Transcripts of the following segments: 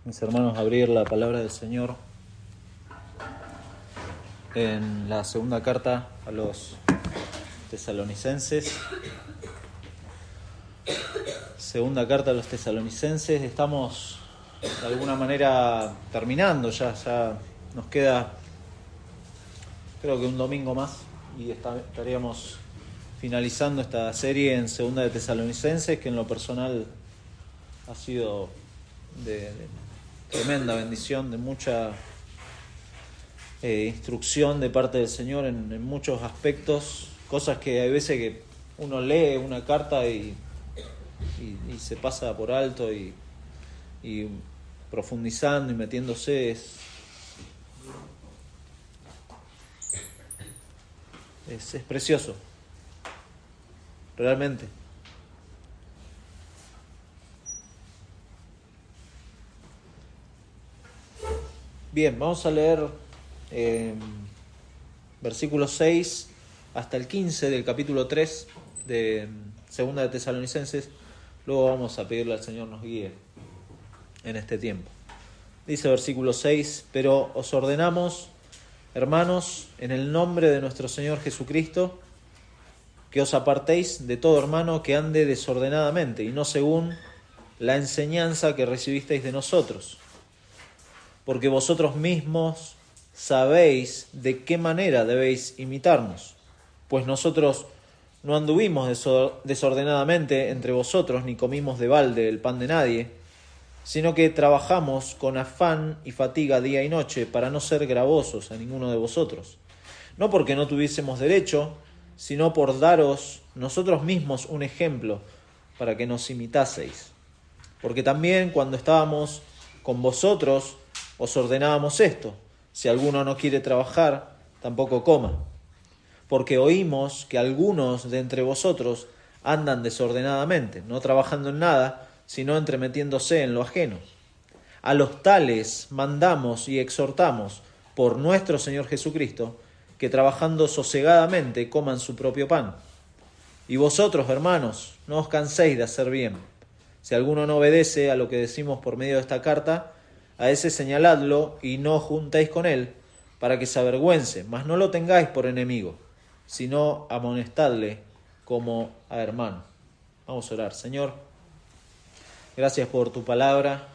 mis hermanos, abrir la palabra del Señor en la segunda carta a los tesalonicenses. Segunda carta a los tesalonicenses. Estamos de alguna manera terminando, ya nos queda creo que un domingo más y estaríamos finalizando esta serie en segunda de Tesalonicenses, que en lo personal ha sido de tremenda bendición, de mucha instrucción de parte del Señor en muchos aspectos, cosas que hay veces que uno lee una carta y se pasa por alto y profundizando y metiéndose es precioso, realmente. Bien, vamos a leer versículos 6 hasta el 15 del capítulo 3 de segunda de Tesalonicenses. Luego vamos a pedirle al Señor nos guíe en este tiempo. Dice versículo 6: pero os ordenamos, hermanos, en el nombre de nuestro Señor Jesucristo, que os apartéis de todo hermano que ande desordenadamente y no según la enseñanza que recibisteis de nosotros, porque vosotros mismos sabéis de qué manera debéis imitarnos, pues nosotros no anduvimos desordenadamente entre vosotros, ni comimos de balde el pan de nadie, sino que trabajamos con afán y fatiga día y noche para no ser gravosos a ninguno de vosotros, no porque no tuviésemos derecho, sino por daros nosotros mismos un ejemplo para que nos imitaseis. Porque también cuando estábamos con vosotros os ordenábamos esto: si alguno no quiere trabajar, tampoco coma. Porque oímos que algunos de entre vosotros andan desordenadamente, no trabajando en nada, sino entremetiéndose en lo ajeno. A los tales mandamos y exhortamos por nuestro Señor Jesucristo, que trabajando sosegadamente coman su propio pan. Y vosotros, hermanos, no os canséis de hacer bien. Si alguno no obedece a lo que decimos por medio de esta carta, a ese señaladlo y no os juntéis con él, para que se avergüence, mas no lo tengáis por enemigo, sino amonestadle como a hermano. Vamos a orar. Señor, gracias por tu palabra,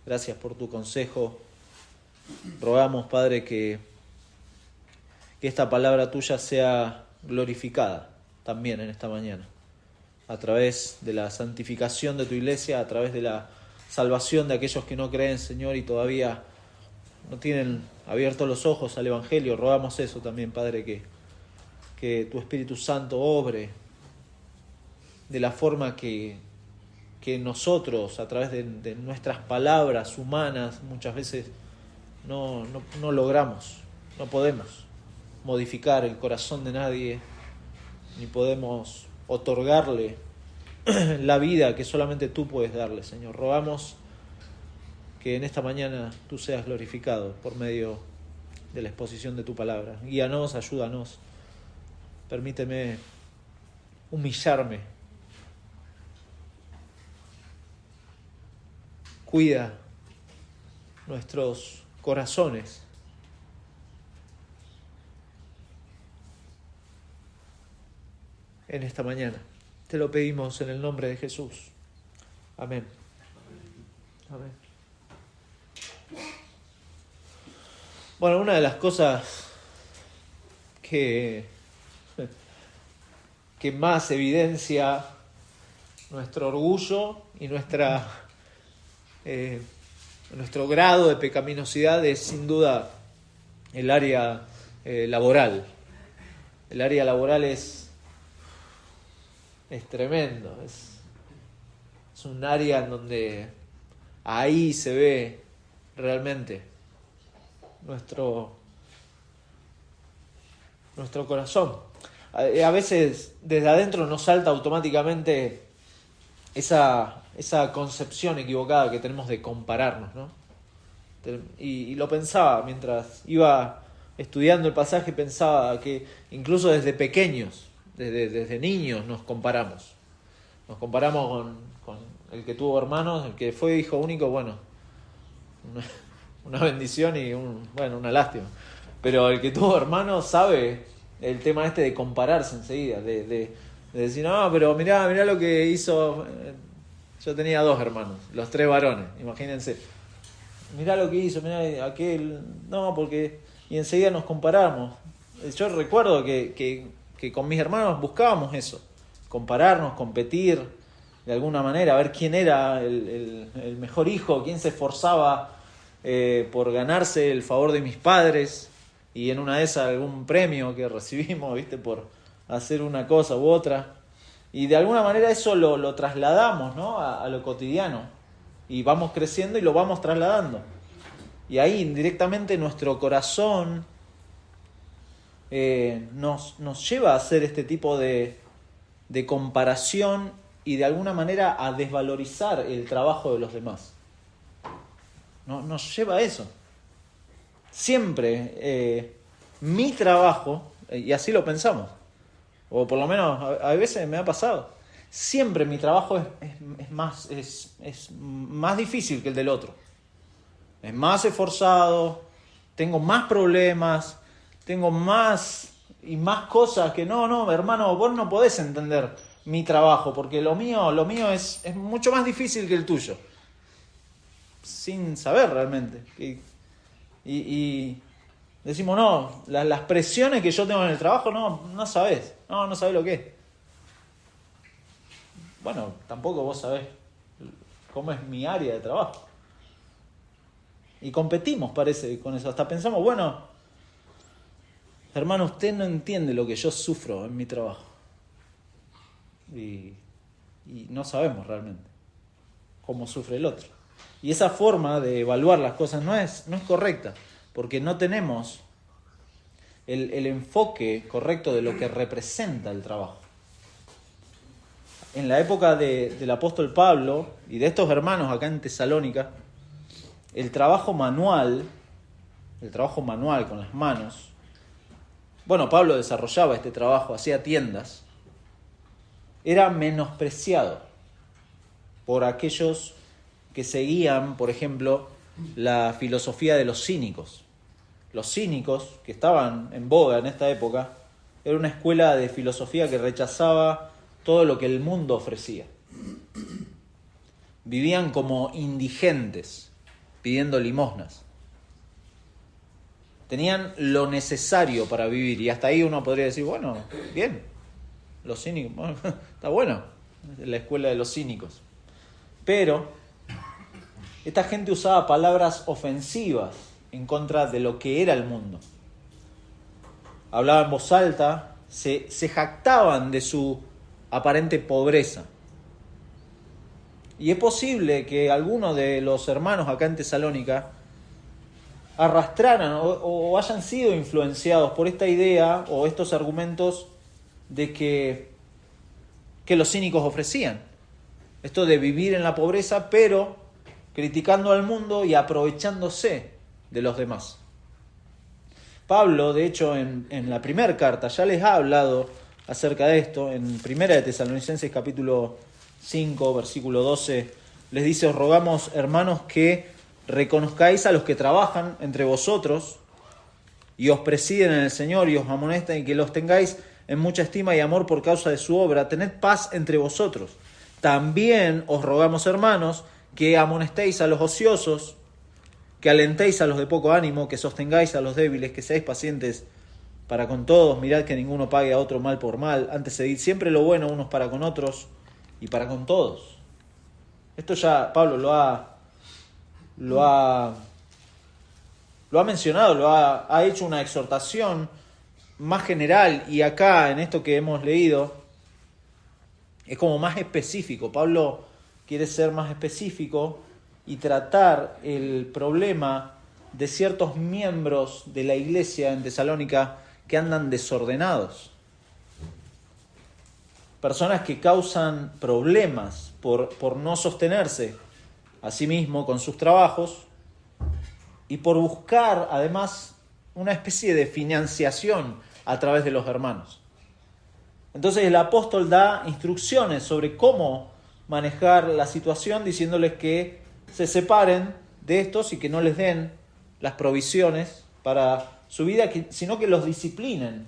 gracias por tu consejo. Rogamos, Padre, que esta palabra tuya sea glorificada también en esta mañana, a través de la santificación de tu iglesia, a través de la salvación de aquellos que no creen, Señor, y todavía no tienen abiertos los ojos al Evangelio. Rogamos eso también, Padre, que tu Espíritu Santo obre de la forma que nosotros, a través de nuestras palabras humanas, muchas veces no logramos, no podemos modificar el corazón de nadie, ni podemos otorgarle la vida que solamente tú puedes darle, Señor. Rogamos que en esta mañana tú seas glorificado por medio de la exposición de tu palabra. Guíanos, ayúdanos. Permíteme humillarme. Cuida nuestros corazones. En esta mañana. Te lo pedimos en el nombre de Jesús. Amén. Amén. Bueno, una de las cosas que más evidencia nuestro orgullo y nuestro grado de pecaminosidad es sin duda el área laboral. El área laboral es tremendo, es un área en donde ahí se ve realmente nuestro corazón. A veces desde adentro nos salta automáticamente esa concepción equivocada que tenemos de compararnos, ¿no? Y lo pensaba mientras iba estudiando el pasaje, pensaba que incluso desde pequeños, desde niños nos comparamos. Nos comparamos con el que tuvo hermanos, el que fue hijo único, bueno, una bendición y una lástima. Pero el que tuvo hermanos sabe el tema este de compararse enseguida, de decir, no, pero mirá lo que hizo. Yo tenía 2 hermanos, los 3 varones, imagínense. Mirá lo que hizo, mirá aquel, no, porque... Y enseguida nos comparamos. Yo recuerdo que con mis hermanos buscábamos eso, compararnos, competir, de alguna manera, a ver quién era el mejor hijo, quién se esforzaba por ganarse el favor de mis padres, y en una de esas algún premio que recibimos, ¿viste? Por hacer una cosa u otra. Y de alguna manera eso lo trasladamos, ¿no? a lo cotidiano. Y vamos creciendo y lo vamos trasladando. Y ahí indirectamente nuestro corazón nos lleva a hacer este tipo de comparación y de alguna manera a desvalorizar el trabajo de los demás. Nos lleva a eso. Siempre mi trabajo, y así lo pensamos, o por lo menos a veces me ha pasado, siempre mi trabajo es más difícil que el del otro. Es más esforzado, tengo más problemas, tengo más y más cosas que no, hermano, vos no podés entender mi trabajo, porque lo mío es mucho más difícil que el tuyo. Sin saber realmente. Y decimos, no, las presiones que yo tengo en el trabajo, no sabés. No sabés lo que es. Bueno, tampoco vos sabés cómo es mi área de trabajo. Y competimos, parece, con eso. Hasta pensamos, bueno, hermano, usted no entiende lo que yo sufro en mi trabajo. Y no sabemos realmente cómo sufre el otro. Y esa forma de evaluar las cosas no es correcta, porque no tenemos el enfoque correcto de lo que representa el trabajo. En la época del apóstol Pablo y de estos hermanos acá en Tesalónica, el trabajo manual con las manos, bueno, Pablo desarrollaba este trabajo, hacía tiendas, era menospreciado por aquellos que seguían, por ejemplo, la filosofía de los cínicos. Los cínicos, que estaban en boga en esta época, era una escuela de filosofía que rechazaba todo lo que el mundo ofrecía. Vivían como indigentes, pidiendo limosnas. Tenían lo necesario para vivir, y hasta ahí uno podría decir, bueno, bien, los cínicos, bueno, está bueno, la escuela de los cínicos. Pero esta gente usaba palabras ofensivas en contra de lo que era el mundo. Hablaban en voz alta, se jactaban de su aparente pobreza. Y es posible que algunos de los hermanos acá en Tesalónica arrastraran o hayan sido influenciados por esta idea o estos argumentos de que los cínicos ofrecían. Esto de vivir en la pobreza, pero criticando al mundo y aprovechándose de los demás. Pablo, de hecho, en la primera carta ya les ha hablado acerca de esto. En Primera de Tesalonicenses capítulo 5, versículo 12, les dice: os rogamos, hermanos, que reconozcáis a los que trabajan entre vosotros y os presiden en el Señor y os amonestan, y que los tengáis en mucha estima y amor por causa de su obra. Tened paz entre vosotros. También os rogamos, hermanos, que amonestéis a los ociosos, que alentéis a los de poco ánimo, que sostengáis a los débiles, que seáis pacientes para con todos. Mirad que ninguno pague a otro mal por mal. Antes cedid siempre lo bueno unos para con otros y para con todos. Esto ya Pablo lo ha mencionado, ha hecho una exhortación más general, y acá en esto que hemos leído es como más específico. Pablo quiere ser más específico y tratar el problema de ciertos miembros de la iglesia en Tesalónica que andan desordenados. Personas que causan problemas por no sostenerse a sí mismo con sus trabajos y por buscar además una especie de financiación a través de los hermanos. Entonces el apóstol da instrucciones sobre cómo manejar la situación, diciéndoles que se separen de estos y que no les den las provisiones para su vida, sino que los disciplinen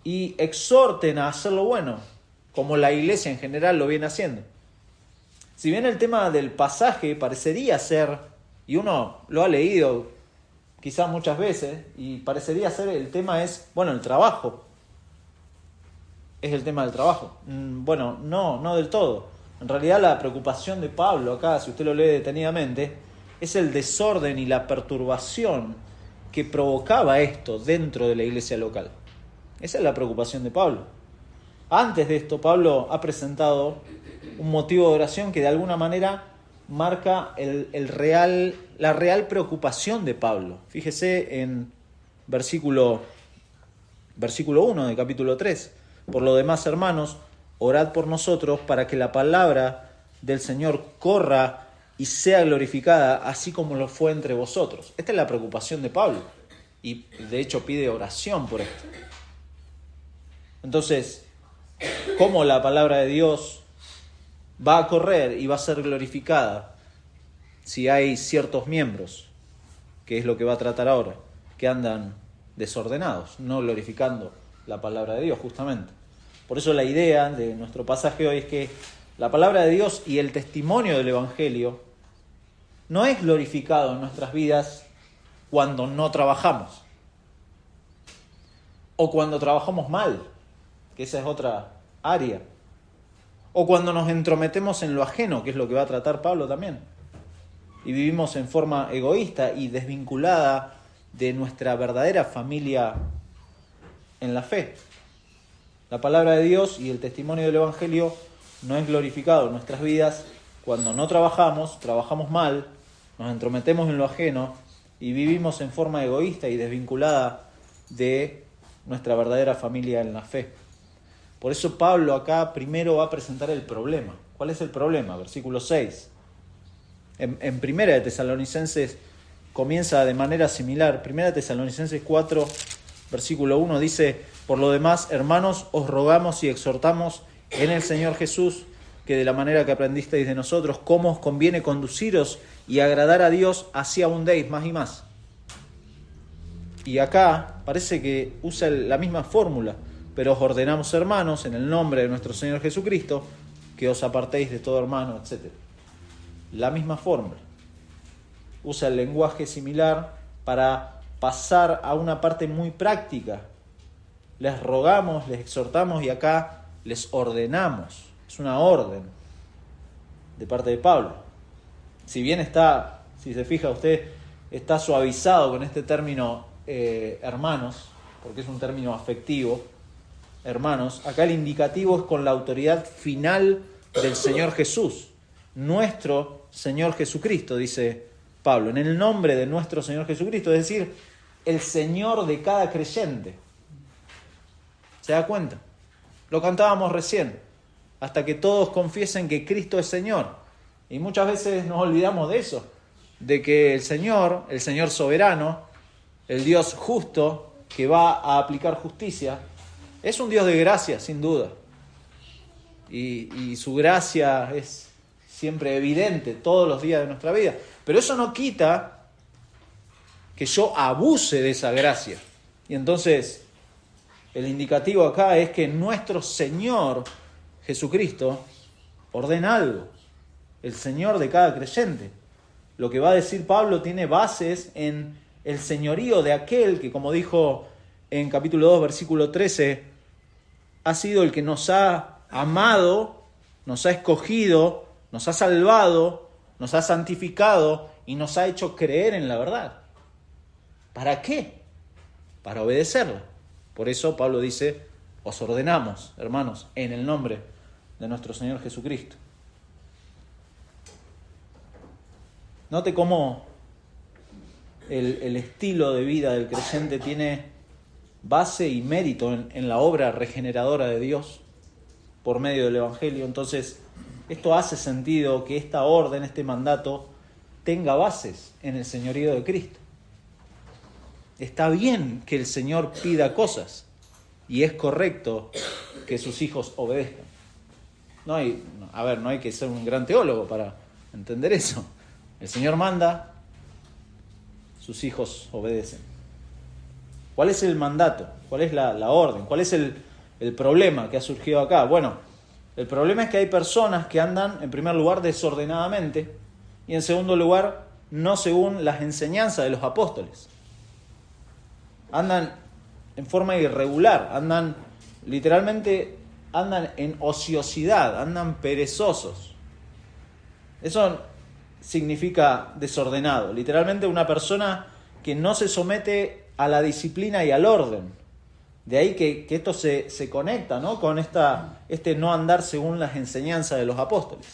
y exhorten a hacer lo bueno, como la iglesia en general lo viene haciendo. Si bien el tema del pasaje parecería ser, y uno lo ha leído quizás muchas veces, y parecería ser el tema es, bueno, el trabajo. Es el tema del trabajo. Bueno, no del todo. En realidad la preocupación de Pablo acá, si usted lo lee detenidamente, es el desorden y la perturbación que provocaba esto dentro de la iglesia local. Esa es la preocupación de Pablo. Antes de esto, Pablo ha presentado un motivo de oración que de alguna manera marca la real preocupación de Pablo. Fíjese en versículo 1 del capítulo 3. Por lo demás, hermanos, orad por nosotros para que la palabra del Señor corra y sea glorificada, así como lo fue entre vosotros. Esta es la preocupación de Pablo. Y de hecho pide oración por esto. Entonces, ¿cómo la palabra de Dios va a correr y va a ser glorificada si hay ciertos miembros, que es lo que va a tratar ahora, que andan desordenados, no glorificando la palabra de Dios justamente? Por eso la idea de nuestro pasaje hoy es que la palabra de Dios y el testimonio del Evangelio no es glorificado en nuestras vidas cuando no trabajamos o cuando trabajamos mal, que esa es otra área, o cuando nos entrometemos en lo ajeno, que es lo que va a tratar Pablo también, y vivimos en forma egoísta y desvinculada de nuestra verdadera familia en la fe. La palabra de Dios y el testimonio del Evangelio no es glorificado en nuestras vidas cuando no trabajamos mal, nos entrometemos en lo ajeno y vivimos en forma egoísta y desvinculada de nuestra verdadera familia en la fe. Por eso Pablo acá primero va a presentar el problema. ¿Cuál es el problema? Versículo 6. En Primera de Tesalonicenses comienza de manera similar. Primera de Tesalonicenses 4, versículo 1 dice: por lo demás, hermanos, os rogamos y exhortamos en el Señor Jesús, que de la manera que aprendisteis de nosotros, cómo os conviene conduciros y agradar a Dios, así abundéis más y más. Y acá parece que usa la misma fórmula, pero os ordenamos, hermanos, en el nombre de nuestro Señor Jesucristo, que os apartéis de todo hermano, etc. La misma fórmula. Usa el lenguaje similar para pasar a una parte muy práctica. Les rogamos, les exhortamos y acá les ordenamos. Es una orden de parte de Pablo. Si bien está, si se fija usted, está suavizado con este término hermanos, porque es un término afectivo, hermanos, acá el indicativo es con la autoridad final del Señor Jesús, nuestro Señor Jesucristo, dice Pablo, en el nombre de nuestro Señor Jesucristo, es decir, el Señor de cada creyente. ¿Se da cuenta? Lo cantábamos recién, hasta que todos confiesen que Cristo es Señor. Y muchas veces nos olvidamos de eso, de que el Señor soberano, el Dios justo, que va a aplicar justicia, es un Dios de gracia, sin duda. Y su gracia es siempre evidente todos los días de nuestra vida. Pero eso no quita que yo abuse de esa gracia. Y entonces, el indicativo acá es que nuestro Señor Jesucristo ordena algo. El Señor de cada creyente. Lo que va a decir Pablo tiene bases en el señorío de aquel que, como dijo en capítulo 2, versículo 13, ha sido el que nos ha amado, nos ha escogido, nos ha salvado, nos ha santificado y nos ha hecho creer en la verdad. ¿Para qué? Para obedecerla. Por eso Pablo dice: os ordenamos, hermanos, en el nombre de nuestro Señor Jesucristo. Note cómo el estilo de vida del creyente tiene base y mérito en la obra regeneradora de Dios por medio del Evangelio. Entonces, esto hace sentido que esta orden, este mandato, tenga bases en el señorío de Cristo. Está bien que el Señor pida cosas y es correcto que sus hijos obedezcan. No hay que ser un gran teólogo para entender eso. El Señor manda, sus hijos obedecen. ¿Cuál es el mandato? ¿Cuál es la orden? ¿Cuál es el problema que ha surgido acá? Bueno, el problema es que hay personas que andan, en primer lugar, desordenadamente y en segundo lugar, no según las enseñanzas de los apóstoles. Andan en forma irregular, literalmente andan en ociosidad, andan perezosos. Eso significa desordenado. Literalmente una persona que no se somete a la disciplina y al orden. De ahí que esto se conecta, ¿no?, con este no andar según las enseñanzas de los apóstoles.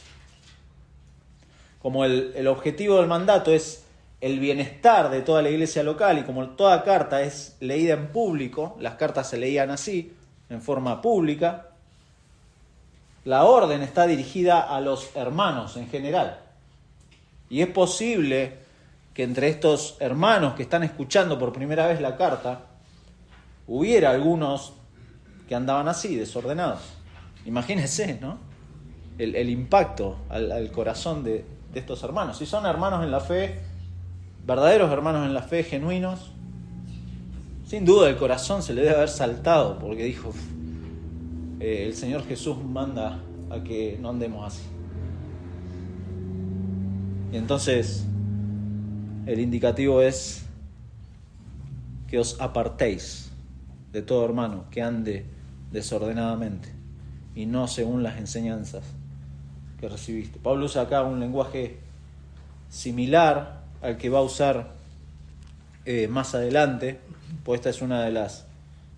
Como el objetivo del mandato es el bienestar de toda la iglesia local y como toda carta es leída en público, las cartas se leían así, en forma pública, la orden está dirigida a los hermanos en general. Y es posible que entre estos hermanos que están escuchando por primera vez la carta, hubiera algunos que andaban así, desordenados. Imagínense, ¿no?, el impacto al corazón de estos hermanos. Si son hermanos en la fe, verdaderos hermanos en la fe, genuinos, sin duda el corazón se le debe haber saltado, porque dijo, el Señor Jesús manda a que no andemos así. Y entonces el indicativo es que os apartéis de todo hermano que ande desordenadamente y no según las enseñanzas que recibiste. Pablo usa acá un lenguaje similar al que va a usar más adelante, pues esta es una de las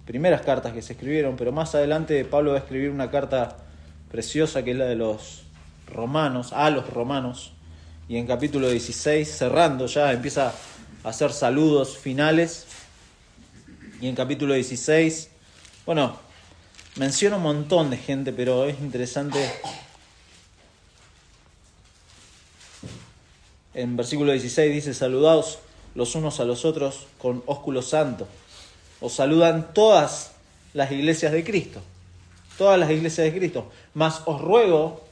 primeras cartas que se escribieron, pero más adelante Pablo va a escribir una carta preciosa que es la de los romanos, a los romanos, y en capítulo 16, cerrando ya, empieza a hacer saludos finales, y en capítulo 16, bueno, menciona un montón de gente, pero es interesante. En versículo 16 dice, saludaos los unos a los otros con ósculo santo. Os saludan todas las iglesias de Cristo. Todas las iglesias de Cristo. Mas os ruego,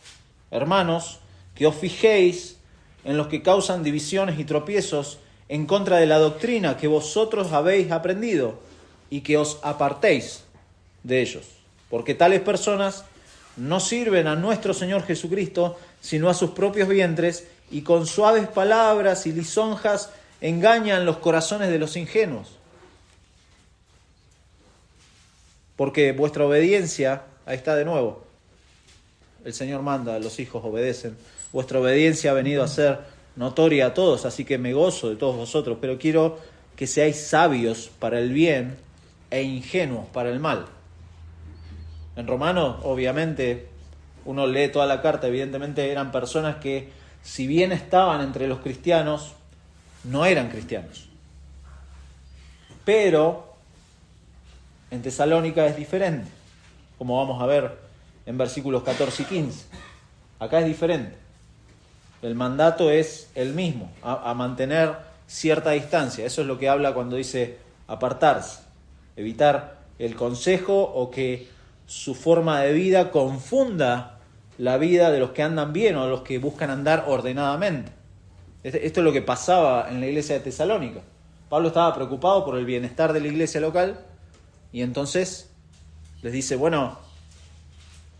hermanos, que os fijéis en los que causan divisiones y tropiezos en contra de la doctrina que vosotros habéis aprendido y que os apartéis de ellos. Porque tales personas no sirven a nuestro Señor Jesucristo, sino a sus propios vientres, y con suaves palabras y lisonjas engañan los corazones de los ingenuos. Porque vuestra obediencia, ahí está de nuevo, el Señor manda, los hijos obedecen, vuestra obediencia ha venido a ser notoria a todos, así que me gozo de todos vosotros, pero quiero que seáis sabios para el bien e ingenuos para el mal. En Romanos, obviamente, uno lee toda la carta, evidentemente eran personas que, si bien estaban entre los cristianos, no eran cristianos. Pero en Tesalónica es diferente, como vamos a ver en versículos 14 y 15. Acá es diferente. El mandato es el mismo, a mantener cierta distancia. Eso es lo que habla cuando dice apartarse, evitar el consejo o que su forma de vida confunda la vida de los que andan bien o de los que buscan andar ordenadamente. Esto es lo que pasaba en la iglesia de Tesalónica. Pablo estaba preocupado por el bienestar de la iglesia local y entonces les dice, bueno,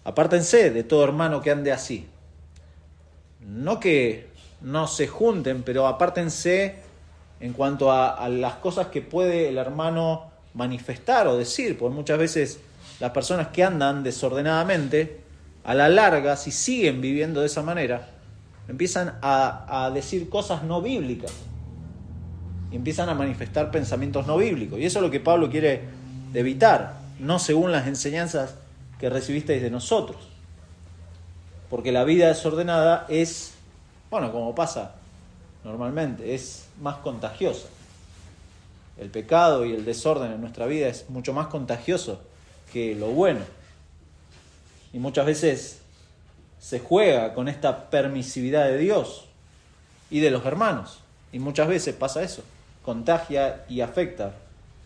apártense de todo hermano que ande así. No que no se junten, pero apártense en cuanto a las cosas que puede el hermano manifestar o decir, porque muchas veces las personas que andan desordenadamente, a la larga, si siguen viviendo de esa manera, empiezan a decir cosas no bíblicas y empiezan a manifestar pensamientos no bíblicos. Y eso es lo que Pablo quiere evitar, no según las enseñanzas que recibisteis de nosotros. Porque la vida desordenada es, bueno, como pasa normalmente, es más contagiosa. El pecado y el desorden en nuestra vida es mucho más contagioso que lo bueno. Y muchas veces se juega con esta permisividad de Dios y de los hermanos. Y muchas veces pasa eso, contagia y afecta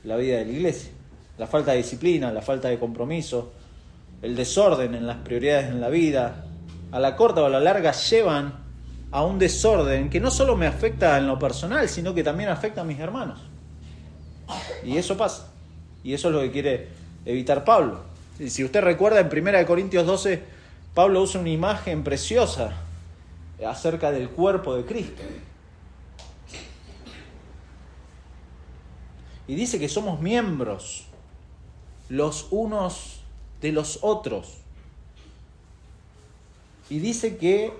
la vida de la iglesia. La falta de disciplina, la falta de compromiso, el desorden en las prioridades en la vida, a la corta o a la larga llevan a un desorden que no solo me afecta en lo personal, sino que también afecta a mis hermanos. Y eso pasa. Y eso es lo que quiere evitar Pablo. Si usted recuerda, en 1 Corintios 12, Pablo usa una imagen preciosa acerca del cuerpo de Cristo. Y dice que somos miembros los unos de los otros. Y dice que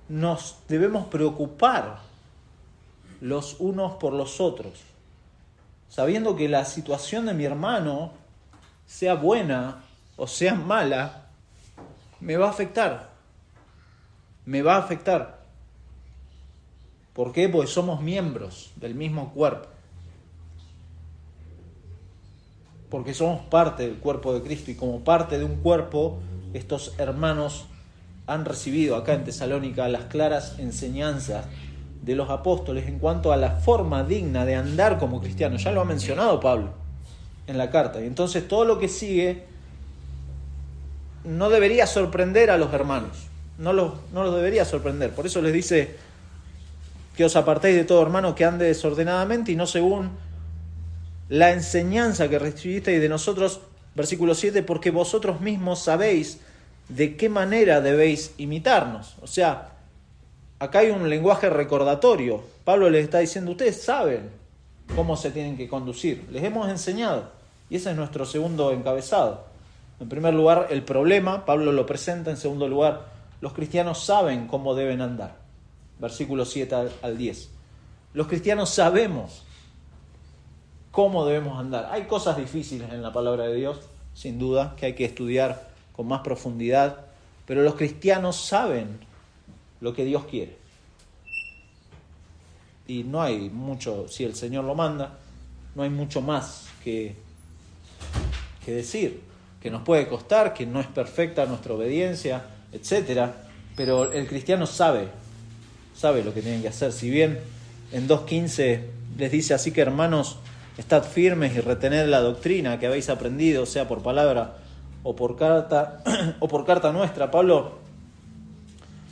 nos debemos preocupar los unos por los otros, sabiendo que la situación de mi hermano, sea buena o sea mala, me va a afectar. Me va a afectar. ¿Por qué? Porque somos miembros del mismo cuerpo. Porque somos parte del cuerpo de Cristo, y como parte de un cuerpo, estos hermanos han recibido acá en Tesalónica las claras enseñanzas de los apóstoles en cuanto a la forma digna de andar como cristianos. Ya lo ha mencionado Pablo en la carta. Y entonces todo lo que sigue no debería sorprender a los hermanos. No los debería sorprender. Por eso les dice que os apartéis de todo hermano que ande desordenadamente y no según la enseñanza que recibisteis de nosotros. Versículo 7, porque vosotros mismos sabéis de qué manera debéis imitarnos. O sea, acá hay un lenguaje recordatorio. Pablo les está diciendo, ustedes saben cómo se tienen que conducir. Les hemos enseñado. Y ese es nuestro segundo encabezado. En primer lugar, el problema, Pablo lo presenta. En segundo lugar, los cristianos saben cómo deben andar. Versículo 7 al 10. Los cristianos sabemos cómo debemos andar. Hay cosas difíciles en la palabra de Dios, sin duda, que hay que estudiar con más profundidad, pero los cristianos saben lo que Dios quiere. Y no hay mucho, si el Señor lo manda, no hay mucho más que decir, que nos puede costar, que no es perfecta nuestra obediencia, etc. Pero el cristiano sabe lo que tienen que hacer. Si bien en 2.15 les dice, así que hermanos, estad firmes y retened la doctrina que habéis aprendido, sea por palabra o por carta nuestra. Pablo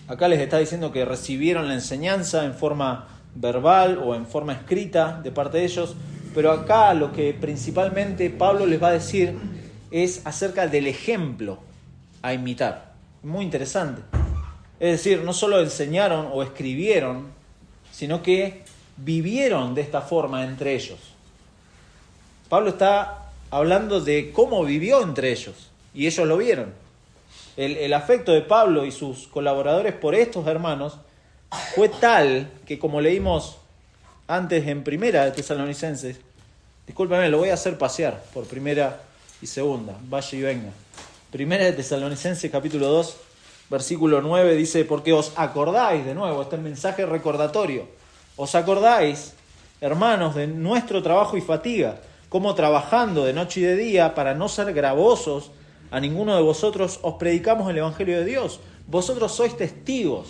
acá les está diciendo que recibieron la enseñanza en forma verbal o en forma escrita de parte de ellos, pero acá lo que principalmente Pablo les va a decir es acerca del ejemplo a imitar. Muy interesante. Es decir, no solo enseñaron o escribieron, sino que vivieron de esta forma entre ellos. Pablo está hablando de cómo vivió entre ellos, y ellos lo vieron. El afecto de Pablo y sus colaboradores por estos hermanos fue tal que, como leímos antes en Primera de Tesalonicenses, discúlpeme, lo voy a hacer pasear por Primera y Segunda, vaya y venga. Primera de Tesalonicenses capítulo 2, versículo 9 dice, porque os acordáis, de nuevo, este mensaje recordatorio, os acordáis, hermanos, de nuestro trabajo y fatiga, como trabajando de noche y de día para no ser gravosos a ninguno de vosotros, os predicamos el Evangelio de Dios. Vosotros sois testigos,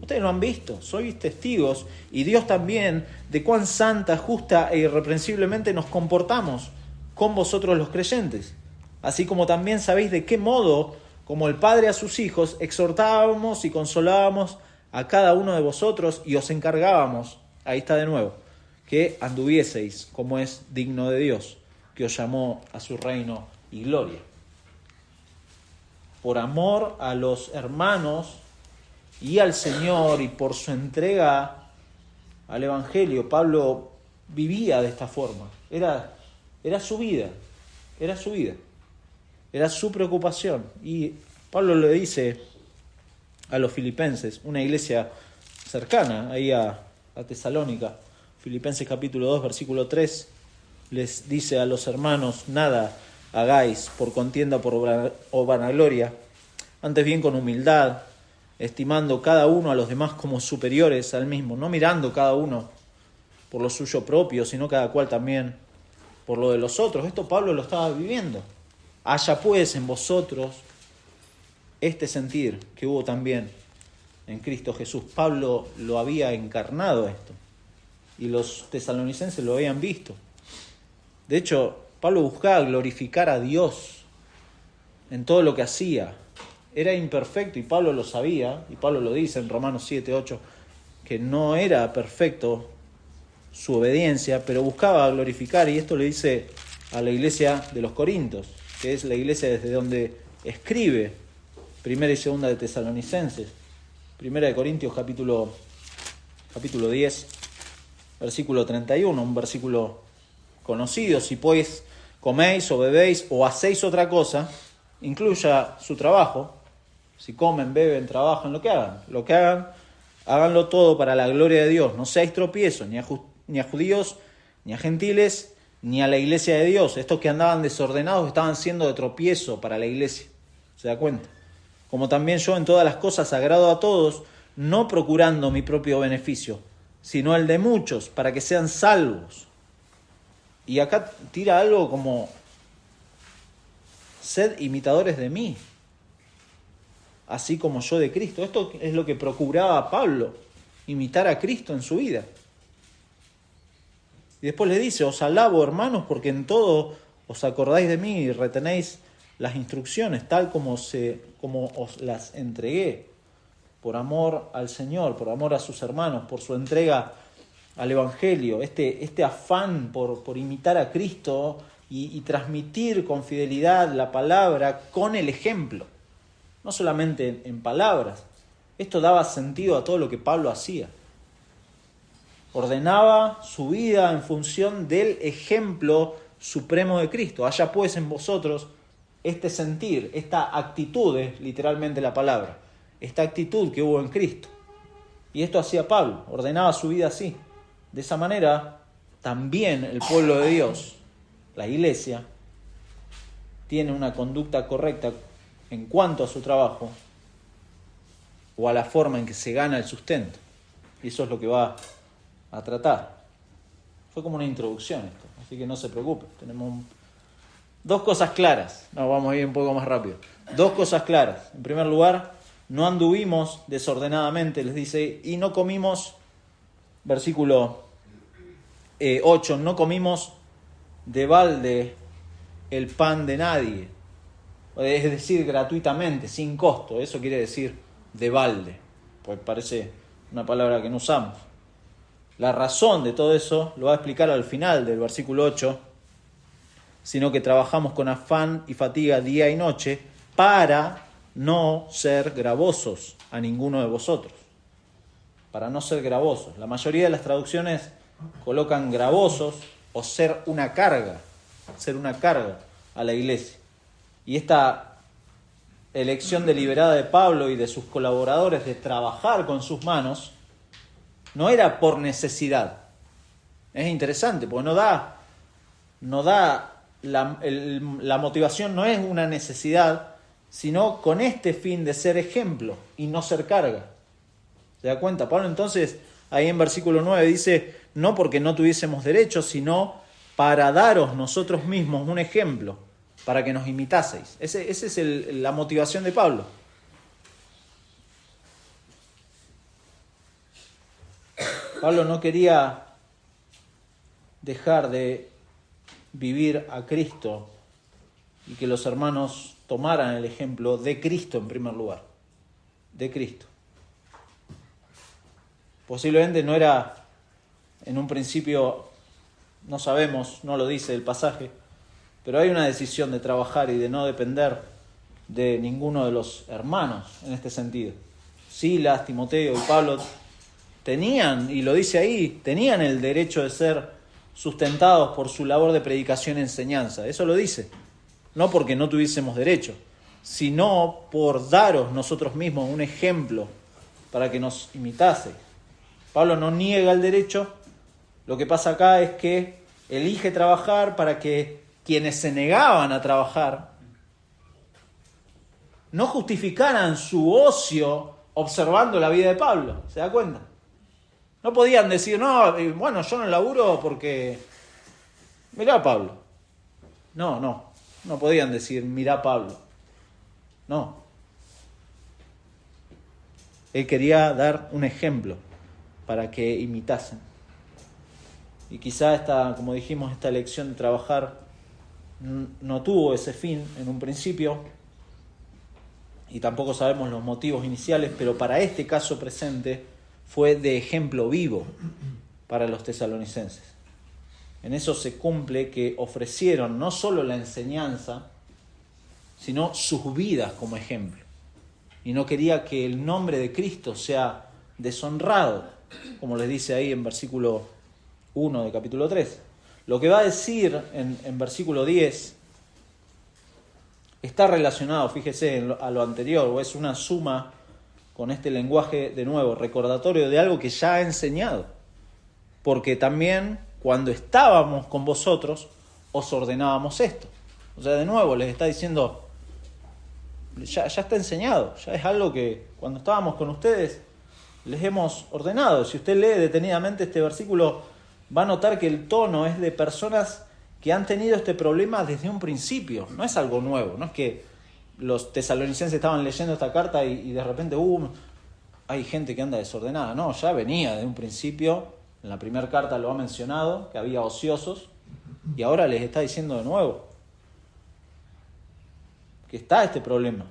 ustedes lo han visto, sois testigos, y Dios también, de cuán santa, justa e irreprensiblemente nos comportamos con vosotros los creyentes. Así como también sabéis de qué modo, como el Padre a sus hijos, exhortábamos y consolábamos a cada uno de vosotros y os encargábamos, ahí está de nuevo, que anduvieseis como es digno de Dios, que os llamó a su reino y gloria. Por amor a los hermanos y al Señor y por su entrega al Evangelio, Pablo vivía de esta forma. Era su vida, era su preocupación. Y Pablo le dice a los filipenses, una iglesia cercana ahí a Tesalónica, Filipenses capítulo 2, versículo 3, les dice a los hermanos, nada hagáis por contienda o vanagloria, antes bien con humildad, estimando cada uno a los demás como superiores al mismo, no mirando cada uno por lo suyo propio, sino cada cual también por lo de los otros. Esto Pablo lo estaba viviendo. Haya pues en vosotros este sentir que hubo también en Cristo Jesús. Pablo lo había encarnado esto, y los tesalonicenses lo habían visto. De hecho, Pablo buscaba glorificar a Dios en todo lo que hacía, era imperfecto y Pablo lo sabía, y Pablo lo dice en Romanos 7, 8, que no era perfecto su obediencia, pero buscaba glorificar, y esto le dice a la iglesia de los Corintios, que es la iglesia desde donde escribe Primera y Segunda de Tesalonicenses. Primera de Corintios capítulo 10, versículo 31, un versículo conocido: si pues coméis o bebéis o hacéis otra cosa, incluya su trabajo, si comen, beben, trabajan, lo que hagan, háganlo todo para la gloria de Dios, no seáis tropiezos ni a judíos, ni a gentiles, ni a la iglesia de Dios. Estos que andaban desordenados estaban siendo de tropiezo para la iglesia, ¿se da cuenta? Como también yo en todas las cosas agrado a todos, no procurando mi propio beneficio, sino el de muchos, para que sean salvos. Y acá tira algo como: sed imitadores de mí, así como yo de Cristo. Esto es lo que procuraba Pablo, imitar a Cristo en su vida. Y después le dice: os alabo, hermanos, porque en todo os acordáis de mí y retenéis las instrucciones tal como os las entregué, por amor al Señor, por amor a sus hermanos, por su entrega al Evangelio, este afán por imitar a Cristo y transmitir con fidelidad la palabra con el ejemplo, no solamente en palabras. Esto daba sentido a todo lo que Pablo hacía. Ordenaba su vida en función del ejemplo supremo de Cristo. Haya pues en vosotros este sentir, esta actitud, es literalmente la palabra, esta actitud que hubo en Cristo. Y esto hacía Pablo, ordenaba su vida así. De esa manera, también el pueblo de Dios, la iglesia, tiene una conducta correcta en cuanto a su trabajo o a la forma en que se gana el sustento. Y eso es lo que va a tratar. Fue como una introducción esto, así que no se preocupe. Tenemos dos cosas claras. Vamos a ir un poco más rápido. Dos cosas claras. En primer lugar, no anduvimos desordenadamente, les dice, y no comimos, versículo 8, no comimos de balde el pan de nadie. Es decir, gratuitamente, sin costo. Eso quiere decir de balde, pues parece una palabra que no usamos. La razón de todo eso lo va a explicar al final del versículo 8, sino que trabajamos con afán y fatiga día y noche para no ser gravosos a ninguno de vosotros. Para no ser gravosos. La mayoría de las traducciones colocan gravosos o ser una carga a la iglesia. Y esta elección deliberada de Pablo y de sus colaboradores de trabajar con sus manos no era por necesidad. Es interesante, porque no da la motivación, no es una necesidad, sino con este fin de ser ejemplo y no ser carga. ¿Se da cuenta? Pablo entonces ahí en versículo 9 dice: no porque no tuviésemos derecho, sino para daros nosotros mismos un ejemplo, para que nos imitaseis. Esa es la motivación de Pablo. Pablo no quería dejar de vivir a Cristo y que los hermanos tomaran el ejemplo de Cristo en primer lugar. De Cristo. Posiblemente no era en un principio, no sabemos, no lo dice el pasaje, pero hay una decisión de trabajar y de no depender de ninguno de los hermanos en este sentido. Silas, Timoteo y Pablo tenían, y lo dice ahí, tenían el derecho de ser sustentados por su labor de predicación y enseñanza. Eso lo dice. No porque no tuviésemos derecho, sino por daros nosotros mismos un ejemplo para que nos imitaseis. Pablo no niega el derecho. Lo que pasa acá es que elige trabajar para que quienes se negaban a trabajar no justificaran su ocio observando la vida de Pablo. ¿Se da cuenta? No podían decir: no, bueno, yo no laburo porque mirá a Pablo. No podían decir: mirá a Pablo. No. Él quería dar un ejemplo para que imitasen. Y quizá como dijimos, esta elección de trabajar no tuvo ese fin en un principio. y tampoco sabemos los motivos iniciales, pero para este caso presente fue de ejemplo vivo para los tesalonicenses. En eso se cumple que ofrecieron no solo la enseñanza, sino sus vidas como ejemplo. Y no quería que el nombre de Cristo sea deshonrado, como les dice ahí en versículo 1 de capítulo 3. Lo que va a decir en versículo 10 está relacionado, fíjese, a lo anterior, o es una suma con este lenguaje, de nuevo, recordatorio de algo que ya ha enseñado. Porque también cuando estábamos con vosotros, os ordenábamos esto. O sea, de nuevo, les está diciendo, ya está enseñado, ya es algo que cuando estábamos con ustedes les hemos ordenado. Si usted lee detenidamente este versículo, va a notar que el tono es de personas que han tenido este problema desde un principio. No es algo nuevo, no es que los tesalonicenses estaban leyendo esta carta y de repente hay gente que anda desordenada. No, ya venía desde un principio. En la primera carta lo ha mencionado, que había ociosos, y ahora les está diciendo de nuevo que está este problema,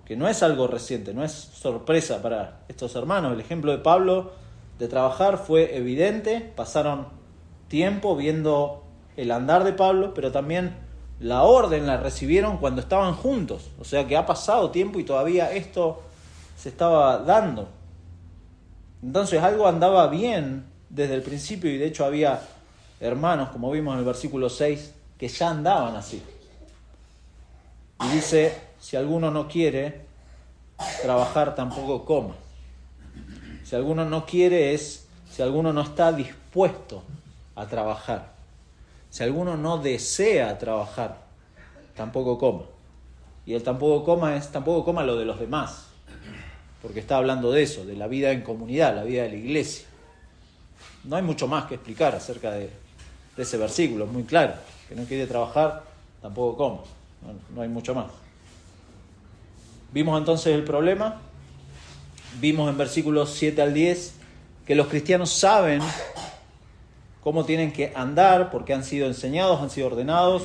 que no es algo reciente, no es sorpresa para estos hermanos. El ejemplo de Pablo de trabajar fue evidente, pasaron tiempo viendo el andar de Pablo, pero también la orden la recibieron cuando estaban juntos, o sea que ha pasado tiempo y todavía esto se estaba dando. Entonces algo andaba bien desde el principio, y de hecho había hermanos, como vimos en el versículo 6, que ya andaban así. Y dice, si alguno no quiere trabajar, tampoco coma. Si alguno no quiere si alguno no está dispuesto a trabajar. Si alguno no desea trabajar, tampoco coma. Y el tampoco coma lo de los demás. Porque está hablando de eso, de la vida en comunidad, la vida de la iglesia. No hay mucho más que explicar acerca de ese versículo, es muy claro. Que no quiere trabajar, tampoco coma. No hay mucho más. Vimos entonces el problema. Vimos en versículos 7 al 10 que los cristianos saben cómo tienen que andar, porque han sido enseñados, han sido ordenados.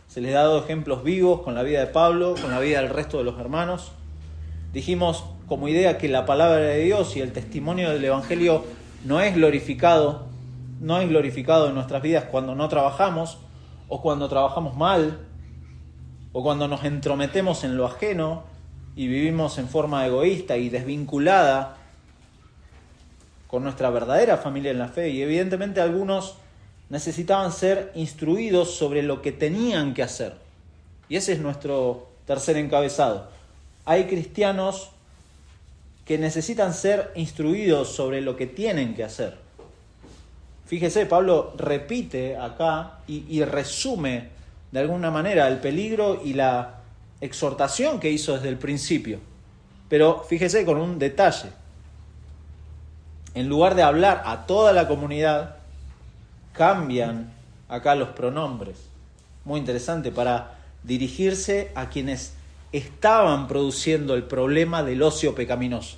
Se les ha dado ejemplos vivos con la vida de Pablo, con la vida del resto de los hermanos. Dijimos como idea que la palabra de Dios y el testimonio del Evangelio no es glorificado en nuestras vidas cuando no trabajamos, o cuando trabajamos mal, o cuando nos entrometemos en lo ajeno y vivimos en forma egoísta y desvinculada con nuestra verdadera familia en la fe. Y evidentemente algunos necesitaban ser instruidos sobre lo que tenían que hacer. Y ese es nuestro tercer encabezado. Hay cristianos que necesitan ser instruidos sobre lo que tienen que hacer. Fíjese, Pablo repite acá y resume de alguna manera el peligro y la exhortación que hizo desde el principio. Pero fíjese con un detalle. En lugar de hablar a toda la comunidad, cambian acá los pronombres. Muy interesante, para dirigirse a quienes estaban produciendo el problema del ocio pecaminoso.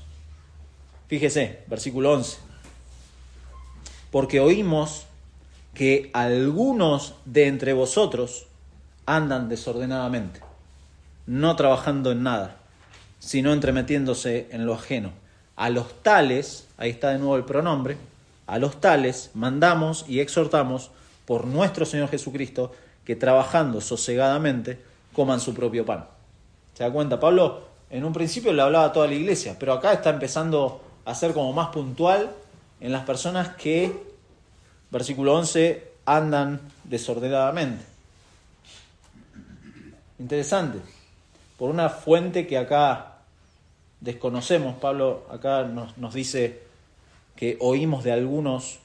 Fíjese, versículo 11. Porque oímos que algunos de entre vosotros andan desordenadamente, no trabajando en nada, sino entremetiéndose en lo ajeno. A los tales, ahí está de nuevo el pronombre, a los tales mandamos y exhortamos por nuestro Señor Jesucristo que trabajando sosegadamente coman su propio pan. ¿Se da cuenta? Pablo en un principio le hablaba a toda la iglesia, pero acá está empezando a ser como más puntual en las personas que, versículo 11, andan desordenadamente. Interesante. Por una fuente que acá desconocemos, Pablo acá nos dice que oímos de algunos,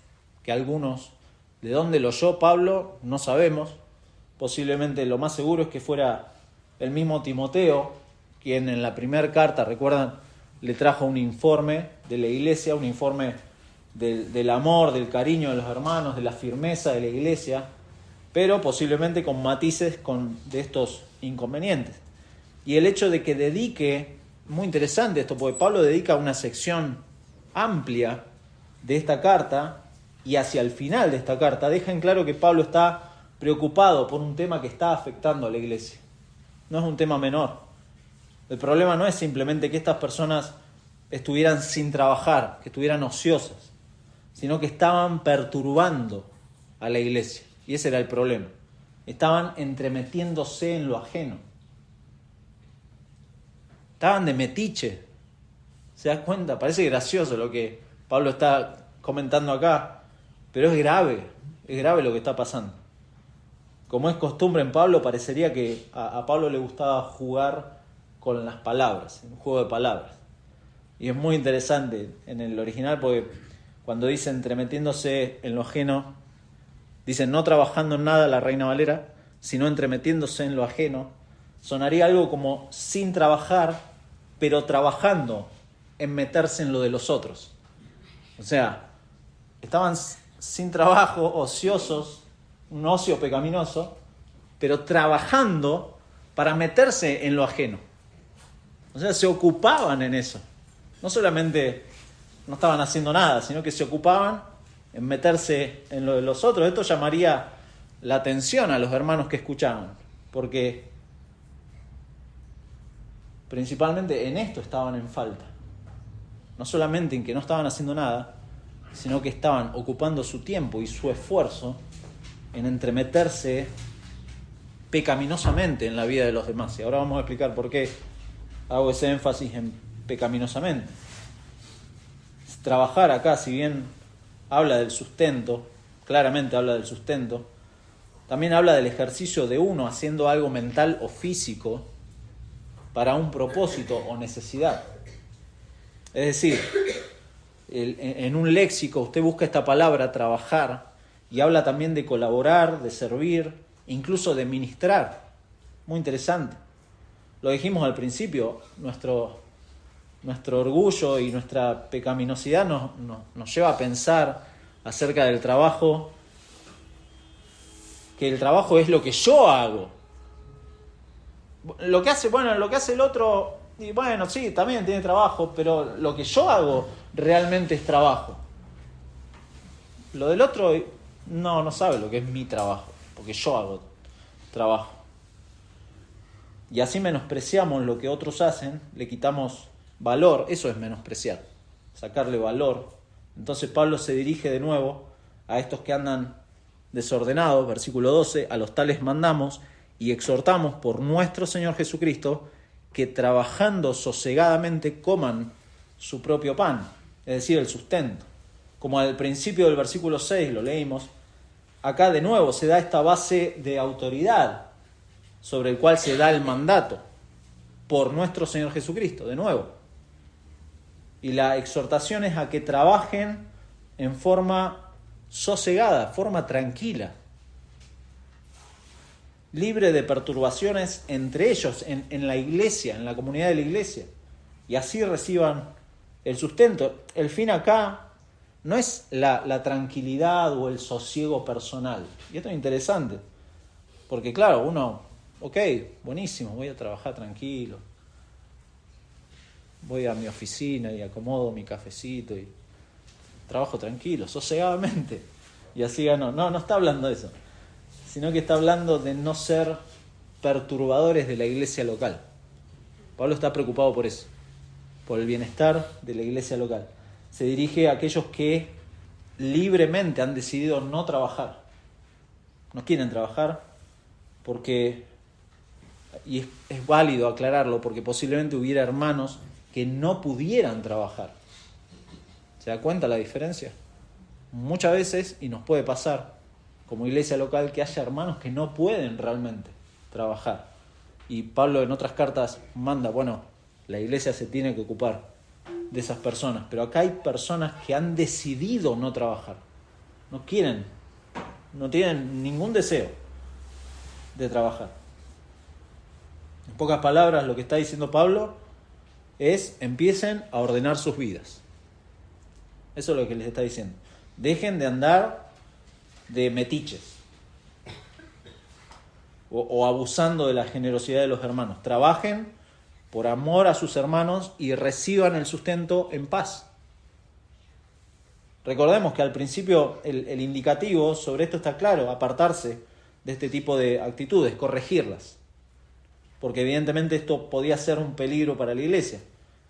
¿de dónde lo oyó Pablo? No sabemos. Posiblemente lo más seguro es que fuera el mismo Timoteo, quien en la primera carta, recuerdan, le trajo un informe de la iglesia, un informe del amor, del cariño de los hermanos, de la firmeza de la iglesia, pero posiblemente con matices de estos inconvenientes. Y el hecho de que dedique, muy interesante esto, porque Pablo dedica una sección amplia de esta carta, y hacia el final de esta carta deja en claro que Pablo está preocupado por un tema que está afectando a la iglesia. No es un tema menor. El problema no es simplemente que estas personas estuvieran sin trabajar, que estuvieran ociosas, sino que estaban perturbando a la iglesia. Y ese era el problema. Estaban entremetiéndose en lo ajeno. Estaban de metiche. ¿Se das cuenta? Parece gracioso lo que Pablo está comentando acá, pero es grave lo que está pasando. Como es costumbre en Pablo, parecería que a Pablo le gustaba jugar con las palabras, un juego de palabras. Y es muy interesante en el original porque cuando dice entremetiéndose en lo ajeno, dice no trabajando en nada, la Reina Valera, sino entremetiéndose en lo ajeno, sonaría algo como sin trabajar, pero trabajando en meterse en lo de los otros. O sea, estaban sin trabajo, ociosos, un ocio pecaminoso, pero trabajando para meterse en lo ajeno. O sea, se ocupaban en eso. No solamente no estaban haciendo nada, sino que se ocupaban en meterse en lo de los otros. Esto llamaría la atención a los hermanos que escuchaban, porque principalmente en esto estaban en falta. No solamente en que no estaban haciendo nada, sino que estaban ocupando su tiempo y su esfuerzo en entremeterse pecaminosamente en la vida de los demás. Y ahora vamos a explicar por qué hago ese énfasis en pecaminosamente. Trabajar acá, si bien habla del sustento, claramente habla del sustento, también habla del ejercicio de uno haciendo algo mental o físico para un propósito o necesidad. Es decir, en un léxico usted busca esta palabra, trabajar, y habla también de colaborar, de servir, incluso de ministrar. Muy interesante. Lo dijimos al principio, nuestro orgullo y nuestra pecaminosidad nos lleva a pensar acerca del trabajo, que el trabajo es lo que yo hago. Lo que hace el otro, y bueno, sí, también tiene trabajo, pero lo que yo hago realmente es trabajo. Lo del otro no sabe lo que es mi trabajo, porque yo hago trabajo. Y así menospreciamos lo que otros hacen, le quitamos valor, eso es menospreciar, sacarle valor. Entonces Pablo se dirige de nuevo a estos que andan desordenados, versículo 12, a los tales mandamos y exhortamos por nuestro Señor Jesucristo que trabajando sosegadamente coman su propio pan, es decir, el sustento. Como al principio del versículo 6 lo leímos, acá de nuevo se da esta base de autoridad sobre el cual se da el mandato por nuestro Señor Jesucristo, de nuevo. Y la exhortación es a que trabajen en forma sosegada, forma tranquila, libre de perturbaciones entre ellos, en la iglesia, en la comunidad de la iglesia, y así reciban el sustento. El fin acá no es la tranquilidad o el sosiego personal. Y esto es interesante, porque claro, uno, ok, buenísimo, voy a trabajar tranquilo, voy a mi oficina y acomodo mi cafecito y trabajo tranquilo, sosegadamente, y así gano. No está hablando de eso, sino que está hablando de no ser perturbadores de la iglesia local. Pablo está preocupado por eso, por el bienestar de la iglesia local. Se dirige a aquellos que libremente han decidido no trabajar. No quieren trabajar porque, y es válido aclararlo, porque posiblemente hubiera hermanos que no pudieran trabajar. ¿Se da cuenta la diferencia? Muchas veces, y nos puede pasar como iglesia local, que haya hermanos que no pueden realmente trabajar. Y Pablo en otras cartas manda, la iglesia se tiene que ocupar de esas personas. Pero acá hay personas que han decidido no trabajar. No quieren, no tienen ningún deseo de trabajar. En pocas palabras, lo que está diciendo Pablo es: empiecen a ordenar sus vidas. Eso es lo que les está diciendo. Dejen de andar de metiches o abusando de la generosidad de los hermanos. Trabajen por amor a sus hermanos y reciban el sustento en paz. Recordemos que al principio el indicativo sobre esto está claro: apartarse de este tipo de actitudes, corregirlas. porque evidentemente esto podía ser un peligro para la iglesia.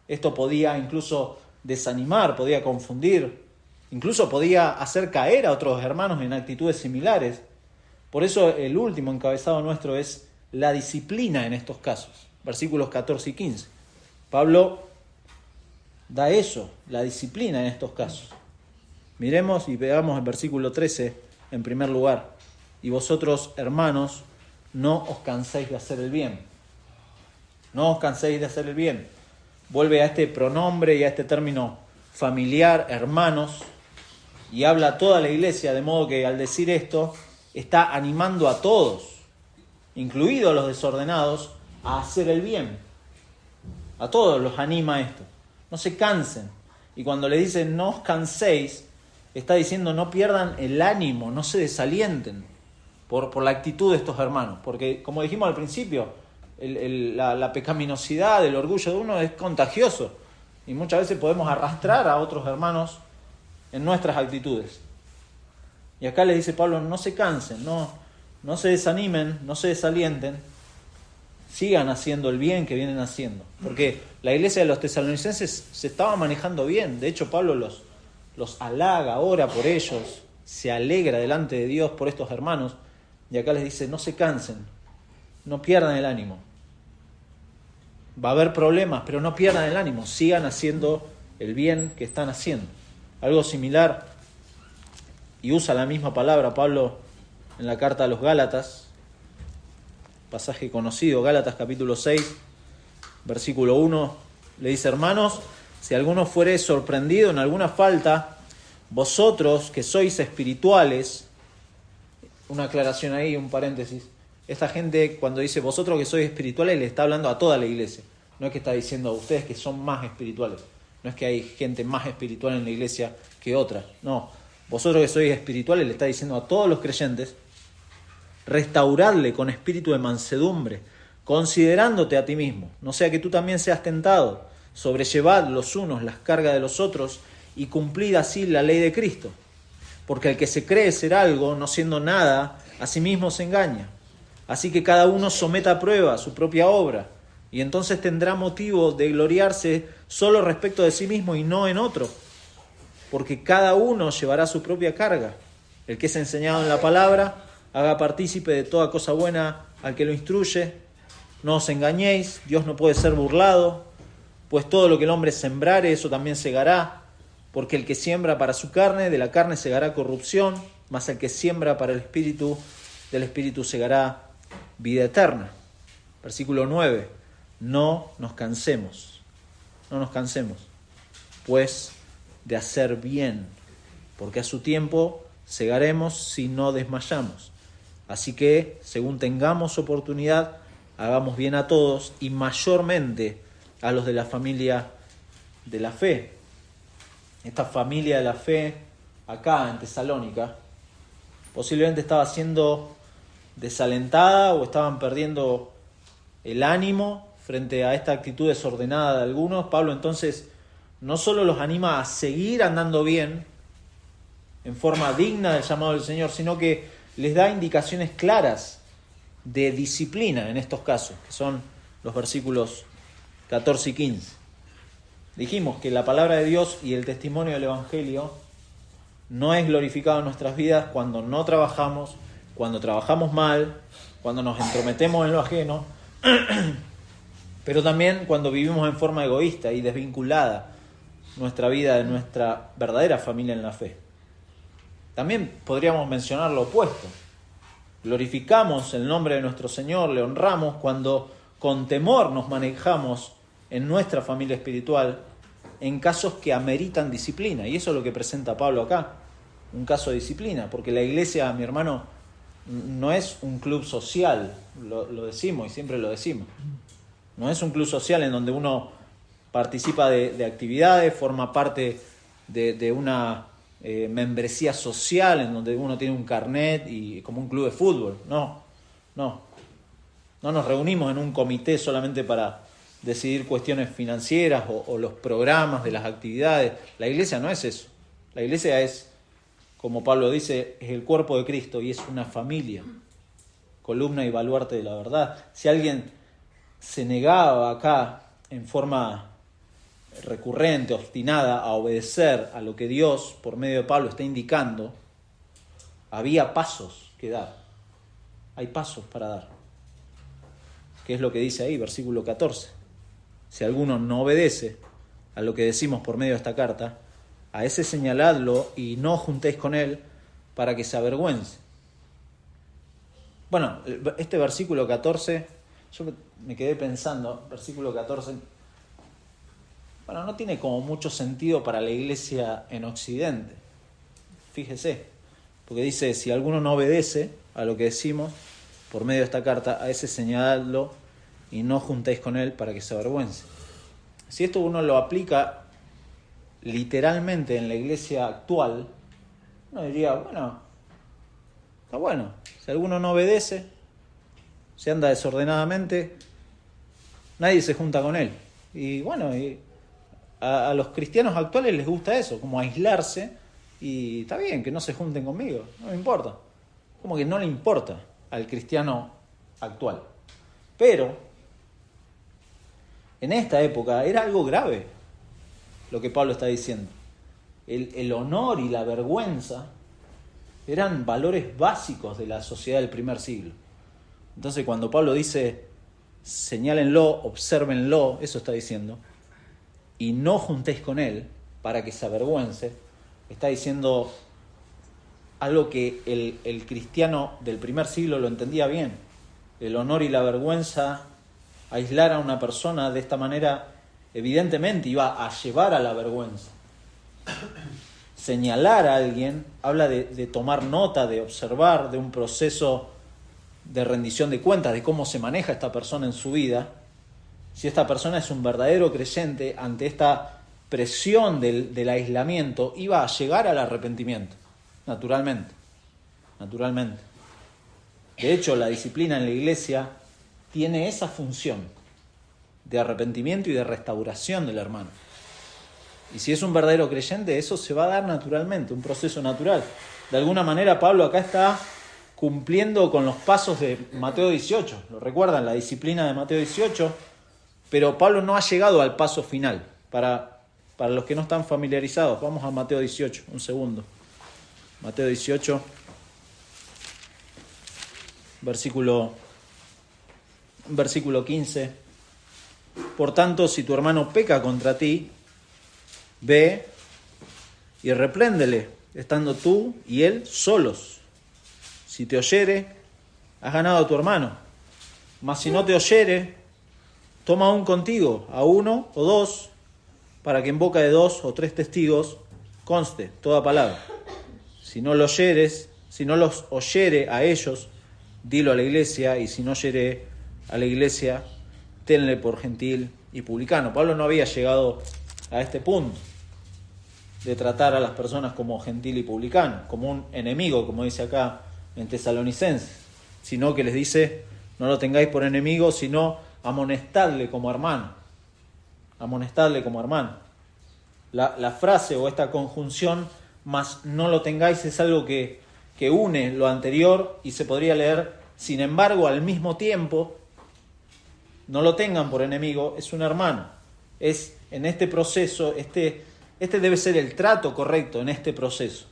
Esto podía incluso desanimar, podía confundir, incluso podía hacer caer a otros hermanos en actitudes similares. Por eso el último encabezado nuestro es la disciplina en estos casos, versículos 14 y 15. Pablo da eso, la disciplina en estos casos. Miremos y veamos el versículo 13 en primer lugar. Y vosotros, hermanos, no os canséis de hacer el bien. No os canséis de hacer el bien. Vuelve a este pronombre y a este término familiar, hermanos, y habla a toda la iglesia, de modo que al decir esto, está animando a todos, incluidos a los desordenados, a hacer el bien. A todos los anima esto. No se cansen. Y cuando le dice no os canséis, está diciendo no pierdan el ánimo, no se desalienten por la actitud de estos hermanos. Porque, como dijimos al principio, la pecaminosidad, el orgullo de uno es contagioso. Y muchas veces podemos arrastrar a otros hermanos en nuestras actitudes. Y acá le dice Pablo, no se cansen, no se desanimen, no se desalienten, sigan haciendo el bien que vienen haciendo. Porque la iglesia de los tesalonicenses se estaba manejando bien. De hecho, Pablo los halaga, ora por ellos, se alegra delante de Dios por estos hermanos. Y acá les dice, no se cansen, no pierdan el ánimo. Va a haber problemas, pero no pierdan el ánimo, sigan haciendo el bien que están haciendo. Algo similar, y usa la misma palabra Pablo en la carta a los Gálatas, pasaje conocido, Gálatas capítulo 6, versículo 1, le dice, hermanos, si alguno fuere sorprendido en alguna falta, vosotros que sois espirituales, una aclaración ahí, un paréntesis, esta gente cuando dice vosotros que sois espirituales le está hablando a toda la iglesia, no es que está diciendo a ustedes que son más espirituales, no es que hay gente más espiritual en la iglesia que otra, no, vosotros que sois espirituales le está diciendo a todos los creyentes, restauradle con espíritu de mansedumbre, considerándote a ti mismo, no sea que tú también seas tentado, sobrellevad los unos las cargas de los otros y cumplid así la ley de Cristo, porque el que se cree ser algo, no siendo nada, a sí mismo se engaña. Así que cada uno someta a prueba su propia obra, y entonces tendrá motivo de gloriarse solo respecto de sí mismo y no en otro, porque cada uno llevará su propia carga. El que es enseñado en la palabra, haga partícipe de toda cosa buena al que lo instruye. No os engañéis, Dios no puede ser burlado, pues todo lo que el hombre sembrare, eso también segará, porque el que siembra para su carne, de la carne segará corrupción, mas el que siembra para el Espíritu, del Espíritu segará vida eterna. Versículo 9. No nos cansemos, pues de hacer bien, porque a su tiempo segaremos si no desmayamos. Así que, según tengamos oportunidad, hagamos bien a todos y mayormente a los de la familia de la fe. Esta familia de la fe, acá en Tesalónica, posiblemente estaba siendo desalentada o estaban perdiendo el ánimo frente a esta actitud desordenada de algunos. Pablo entonces no solo los anima a seguir andando bien, en forma digna del llamado del Señor, sino que les da indicaciones claras de disciplina en estos casos, que son los versículos 14 y 15. Dijimos que la palabra de Dios y el testimonio del Evangelio no es glorificado en nuestras vidas cuando no trabajamos, cuando trabajamos mal, cuando nos entrometemos en lo ajeno, pero también cuando vivimos en forma egoísta y desvinculada nuestra vida de nuestra verdadera familia en la fe. También podríamos mencionar lo opuesto. Glorificamos el nombre de nuestro Señor, le honramos cuando con temor nos manejamos en nuestra familia espiritual en casos que ameritan disciplina. Y eso es lo que presenta Pablo acá, un caso de disciplina, porque la iglesia, mi hermano, no es un club social, lo decimos y siempre lo decimos. No es un club social en donde uno participa de actividades, forma parte de una membresía social, en donde uno tiene un carnet y como un club de fútbol. No nos reunimos en un comité solamente para decidir cuestiones financieras o los programas de las actividades. La iglesia no es eso. La iglesia es, como Pablo dice, es el cuerpo de Cristo y es una familia, columna y baluarte de la verdad. Si alguien se negaba acá en forma recurrente, obstinada, a obedecer a lo que Dios, por medio de Pablo, está indicando, había pasos que dar. Hay pasos para dar. ¿Qué es lo que dice ahí? Versículo 14. Si alguno no obedece a lo que decimos por medio de esta carta, a ese señaladlo y no juntéis con él para que se avergüence. Bueno, este versículo 14, yo me quedé pensando, versículo 14, bueno, no tiene como mucho sentido para la iglesia en Occidente. Fíjese, porque dice, si alguno no obedece a lo que decimos por medio de esta carta, a ese señaladlo y no juntéis con él para que se avergüence. Si esto uno lo aplica literalmente en la iglesia actual, uno diría, bueno, está bueno. Si alguno no obedece, se anda desordenadamente, nadie se junta con él. Y bueno, a los cristianos actuales les gusta eso, como aislarse, y está bien que no se junten conmigo, no me importa. Como que no le importa al cristiano actual. Pero en esta época era algo grave lo que Pablo está diciendo. El honor y la vergüenza eran valores básicos de la sociedad del primer siglo. Entonces cuando Pablo dice, señálenlo, obsérvenlo, eso está diciendo, y no juntéis con él para que se avergüence, está diciendo algo que el cristiano del primer siglo lo entendía bien. El honor y la vergüenza, aislar a una persona de esta manera, evidentemente iba a llevar a la vergüenza. Señalar a alguien habla de tomar nota, de observar, de un proceso de rendición de cuentas, de cómo se maneja esta persona en su vida. Si esta persona es un verdadero creyente, ante esta presión del aislamiento, iba a llegar al arrepentimiento, naturalmente. De hecho, la disciplina en la iglesia tiene esa función de arrepentimiento y de restauración del hermano. Y si es un verdadero creyente, eso se va a dar naturalmente, un proceso natural. De alguna manera, Pablo acá está cumpliendo con los pasos de Mateo 18. ¿Lo recuerdan? La disciplina de Mateo 18. Pero Pablo no ha llegado al paso final. Para los que no están familiarizados, vamos a Mateo 18, un segundo. Mateo 18, versículo 15. Por tanto, si tu hermano peca contra ti, ve y repréndele, estando tú y él solos. Si te oyere, has ganado a tu hermano. Mas si no te oyere, toma aún contigo a uno o dos, para que en boca de 2 o 3 testigos conste toda palabra. Si no los oyere a ellos, dilo a la iglesia, y si no oyere a la iglesia, tenle por gentil y publicano. Pablo no había llegado a este punto de tratar a las personas como gentil y publicano, como un enemigo, como dice acá en Tesalonicenses, sino que les dice, no lo tengáis por enemigo, sino amonestadle como hermano. Amonestadle como hermano. La frase o esta conjunción, mas no lo tengáis, es algo que une lo anterior y se podría leer, sin embargo, al mismo tiempo, no lo tengan por enemigo, es un hermano. Es en este proceso, este debe ser el trato correcto en este proceso.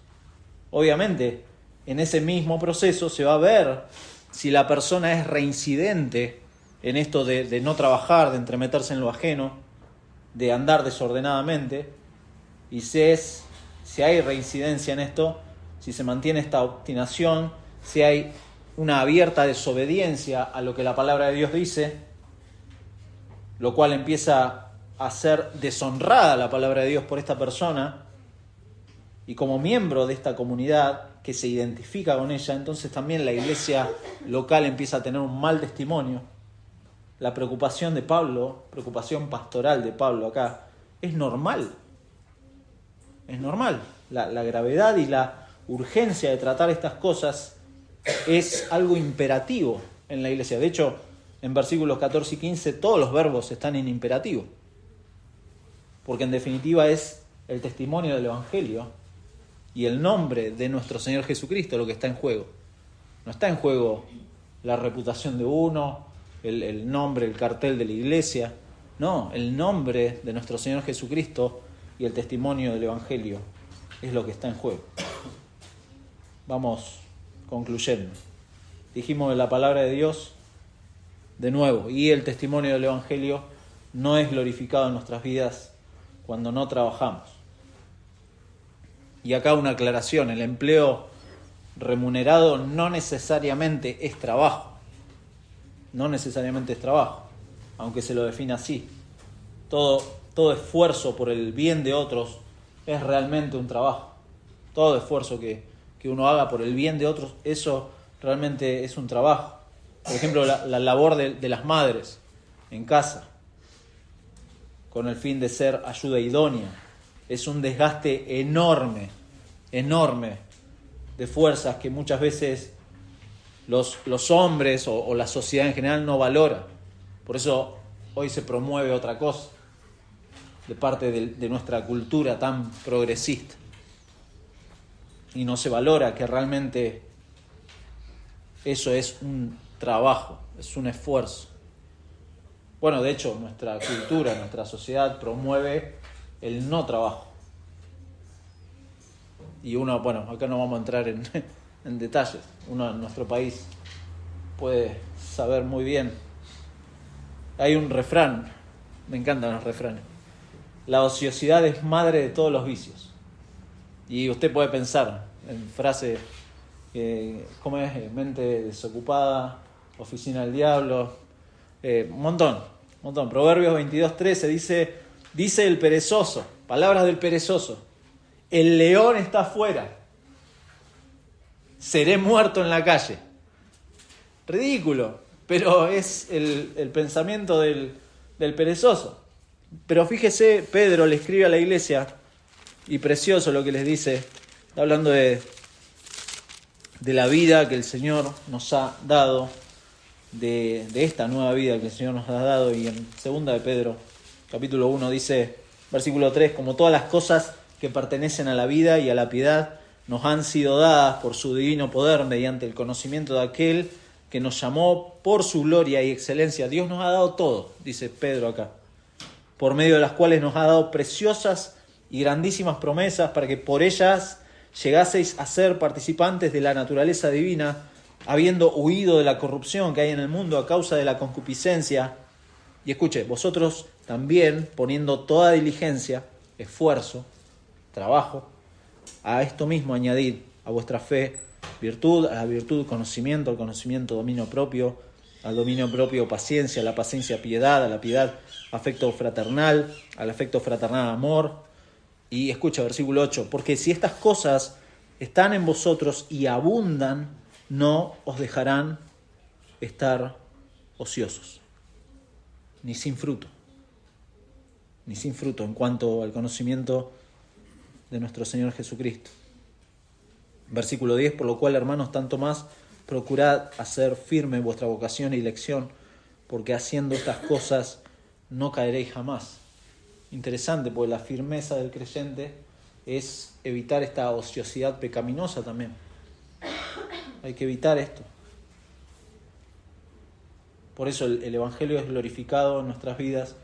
Obviamente, en ese mismo proceso se va a ver si la persona es reincidente en esto de no trabajar, de entremeterse en lo ajeno, de andar desordenadamente, y si hay reincidencia en esto, si se mantiene esta obstinación, si hay una abierta desobediencia a lo que la palabra de Dios dice, lo cual empieza a ser deshonrada la palabra de Dios por esta persona, y como miembro de esta comunidad que se identifica con ella, entonces también la iglesia local empieza a tener un mal testimonio. La preocupación de Pablo, preocupación pastoral de Pablo acá, es normal. Es normal. La gravedad y la urgencia de tratar estas cosas es algo imperativo en la iglesia. De hecho, en versículos 14 y 15 todos los verbos están en imperativo. Porque en definitiva es el testimonio del Evangelio y el nombre de nuestro Señor Jesucristo lo que está en juego. No está en juego la reputación de uno, el nombre, el cartel de la iglesia. No, el nombre de nuestro Señor Jesucristo y el testimonio del Evangelio es lo que está en juego. Vamos concluyendo. Dijimos que la palabra de Dios, de nuevo, y el testimonio del Evangelio no es glorificado en nuestras vidas cuando no trabajamos. Y acá una aclaración: el empleo remunerado no necesariamente es trabajo. No necesariamente es trabajo, aunque se lo define así. Todo esfuerzo por el bien de otros es realmente un trabajo. Todo esfuerzo que uno haga por el bien de otros, eso realmente es un trabajo. Por ejemplo, la labor de las madres en casa, con el fin de ser ayuda idónea, es un desgaste enorme de fuerzas que muchas veces los hombres o la sociedad en general no valora. Por eso hoy se promueve otra cosa de parte de nuestra cultura tan progresista, y no se valora que realmente eso es un trabajo, es un esfuerzo. Bueno, de hecho, nuestra cultura, nuestra sociedad promueve el no trabajo. Y uno, bueno, acá no vamos a entrar en detalles. Uno en nuestro país puede saber muy bien. Hay un refrán, me encantan los refranes: la ociosidad es madre de todos los vicios. Y usted puede pensar en frases, ¿cómo es? Mente desocupada, oficina del diablo, un montón. Proverbios 22:13 dice el perezoso, palabras del perezoso: el león está afuera, seré muerto en la calle. Ridículo, pero es el pensamiento del perezoso. Pero fíjese, Pedro le escribe a la iglesia, y precioso lo que les dice. Está hablando de la vida que el Señor nos ha dado, de esta nueva vida que el Señor nos ha dado. Y en 2 de Pedro, capítulo 1, dice, versículo 3, como todas las cosas que pertenecen a la vida y a la piedad nos han sido dadas por su divino poder mediante el conocimiento de aquel que nos llamó por su gloria y excelencia. Dios nos ha dado todo, dice Pedro acá, por medio de las cuales nos ha dado preciosas y grandísimas promesas, para que por ellas llegaseis a ser participantes de la naturaleza divina, habiendo huido de la corrupción que hay en el mundo a causa de la concupiscencia. Y escuche, vosotros también, poniendo toda diligencia, esfuerzo, trabajo, a esto mismo añadid a vuestra fe virtud, a la virtud conocimiento, al conocimiento dominio propio, al dominio propio paciencia, a la paciencia piedad, a la piedad afecto fraternal, al afecto fraternal amor. Y escucha, versículo 8, porque si estas cosas están en vosotros y abundan, no os dejarán estar ociosos, ni sin fruto en cuanto al conocimiento de nuestro Señor Jesucristo. Versículo 10, por lo cual, hermanos, tanto más procurad hacer firme vuestra vocación y elección, porque haciendo estas cosas no caeréis jamás. Interesante, porque la firmeza del creyente es evitar esta ociosidad pecaminosa también. Hay que evitar esto. Por eso el Evangelio es glorificado en nuestras vidas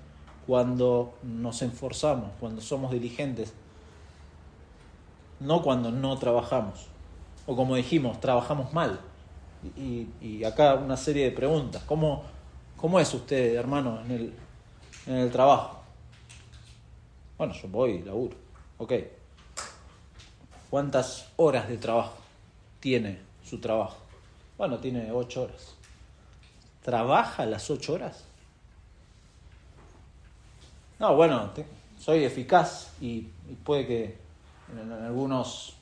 cuando nos esforzamos, cuando somos diligentes, no cuando no trabajamos. O como dijimos, trabajamos mal. Y acá una serie de preguntas. ¿Cómo es usted, hermano, en el trabajo? Bueno, yo voy y laburo. Ok. ¿Cuántas horas de trabajo tiene su trabajo? Bueno, tiene 8 horas. ¿Trabaja las 8 horas? No, bueno, soy eficaz y puede que en algunos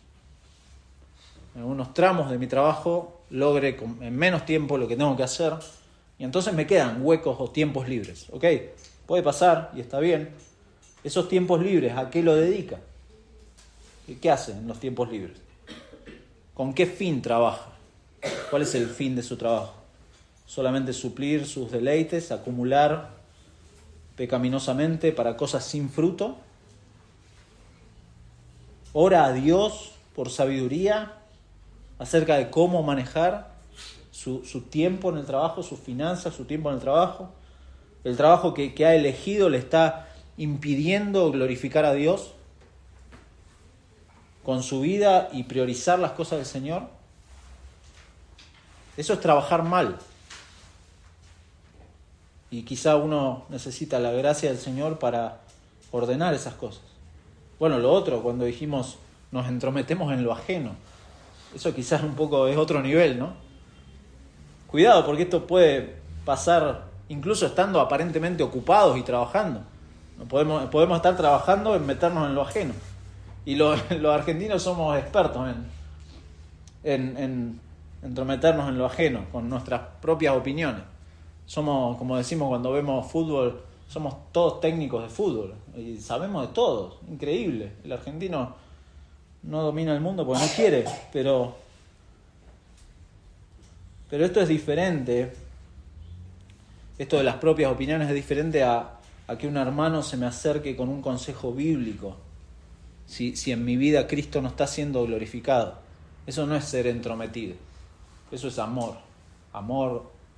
tramos de mi trabajo logre en menos tiempo lo que tengo que hacer, y entonces me quedan huecos o tiempos libres. Ok, puede pasar y está bien. Esos tiempos libres, ¿a qué lo dedica? ¿Qué hace en los tiempos libres? ¿Con qué fin trabaja? ¿Cuál es el fin de su trabajo? ¿Solamente suplir sus deleites, acumular pecaminosamente para cosas sin fruto? ¿Ora a Dios por sabiduría acerca de cómo manejar su tiempo en el trabajo, sus finanzas, su tiempo en el trabajo que ha elegido le está impidiendo glorificar a Dios con su vida y priorizar las cosas del Señor. Eso es trabajar mal. Y quizá uno necesita la gracia del Señor para ordenar esas cosas. Bueno, lo otro, cuando dijimos nos entrometemos en lo ajeno, eso quizás un poco es otro nivel, ¿no? Cuidado, porque esto puede pasar incluso estando aparentemente ocupados y trabajando. No podemos estar trabajando en meternos en lo ajeno. Y los argentinos somos expertos en entrometernos en lo ajeno, con nuestras propias opiniones. Somos, como decimos cuando vemos fútbol, somos todos técnicos de fútbol y sabemos de todo. Increíble. El argentino no domina el mundo porque no quiere, pero esto es diferente. Esto de las propias opiniones es diferente a que un hermano se me acerque con un consejo bíblico. Si en mi vida Cristo no está siendo glorificado, eso no es ser entrometido, eso es amor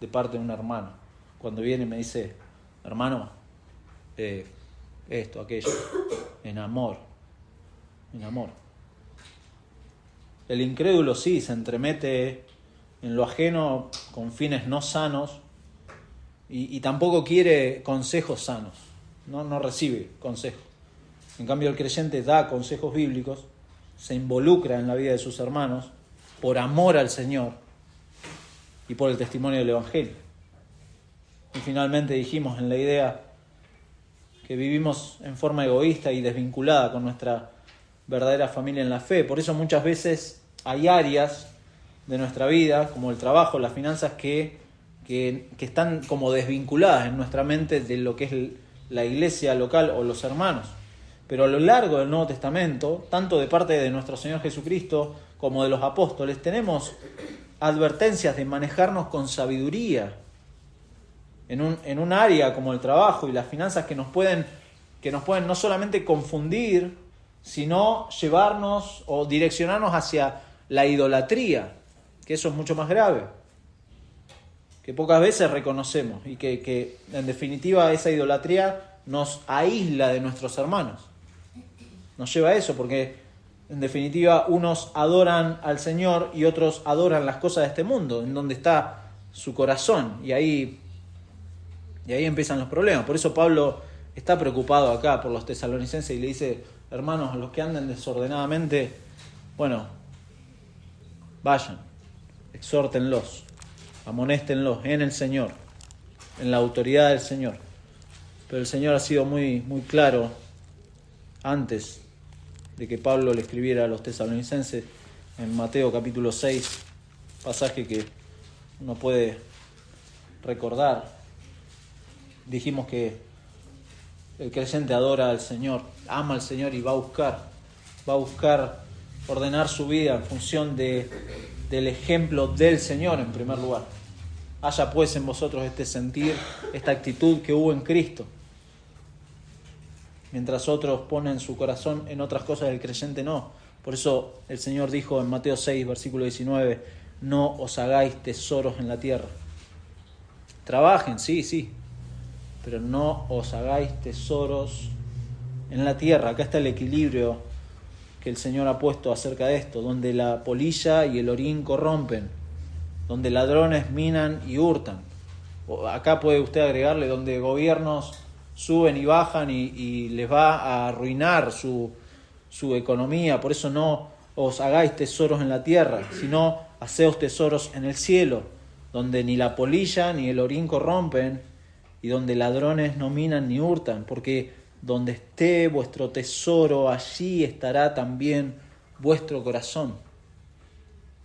de parte de un hermano. Cuando viene y me dice, hermano, esto, aquello, en amor. El incrédulo sí se entremete en lo ajeno con fines no sanos y tampoco quiere consejos sanos, no recibe consejos. En cambio, el creyente da consejos bíblicos, se involucra en la vida de sus hermanos por amor al Señor y por el testimonio del Evangelio. Y finalmente dijimos en la idea que vivimos en forma egoísta y desvinculada con nuestra verdadera familia en la fe. Por eso muchas veces hay áreas de nuestra vida, como el trabajo, las finanzas, que están como desvinculadas en nuestra mente de lo que es la iglesia local o los hermanos. Pero a lo largo del Nuevo Testamento, tanto de parte de nuestro Señor Jesucristo como de los apóstoles, tenemos advertencias de manejarnos con sabiduría en un área como el trabajo y las finanzas que nos pueden no solamente confundir, sino llevarnos o direccionarnos hacia la idolatría, que eso es mucho más grave, que pocas veces reconocemos y que en definitiva esa idolatría nos aísla de nuestros hermanos. Nos lleva a eso, porque en definitiva unos adoran al Señor y otros adoran las cosas de este mundo, en donde está su corazón, y ahí empiezan los problemas. Por eso Pablo está preocupado acá por los tesalonicenses y le dice, hermanos, los que anden desordenadamente, bueno, vayan, exhórtenlos, amonéstenlos en el Señor, en la autoridad del Señor. Pero el Señor ha sido muy, muy claro antes de que Pablo le escribiera a los tesalonicenses en Mateo capítulo 6, pasaje que uno puede recordar. Dijimos que el creyente adora al Señor, ama al Señor y va a buscar ordenar su vida en función del ejemplo del Señor en primer lugar. Haya pues en vosotros este sentir, esta actitud que hubo en Cristo. Mientras otros ponen su corazón en otras cosas, el creyente no. Por eso el Señor dijo en Mateo 6, versículo 19, no os hagáis tesoros en la tierra. Trabajen, sí, pero no os hagáis tesoros en la tierra. Acá está el equilibrio que el Señor ha puesto acerca de esto, donde la polilla y el orín corrompen, donde ladrones minan y hurtan. Acá puede usted agregarle donde gobiernos suben y bajan y les va a arruinar su economía. Por eso no os hagáis tesoros en la tierra, sino haceos tesoros en el cielo, donde ni la polilla ni el orín corrompen y donde ladrones no minan ni hurtan, porque donde esté vuestro tesoro, allí estará también vuestro corazón.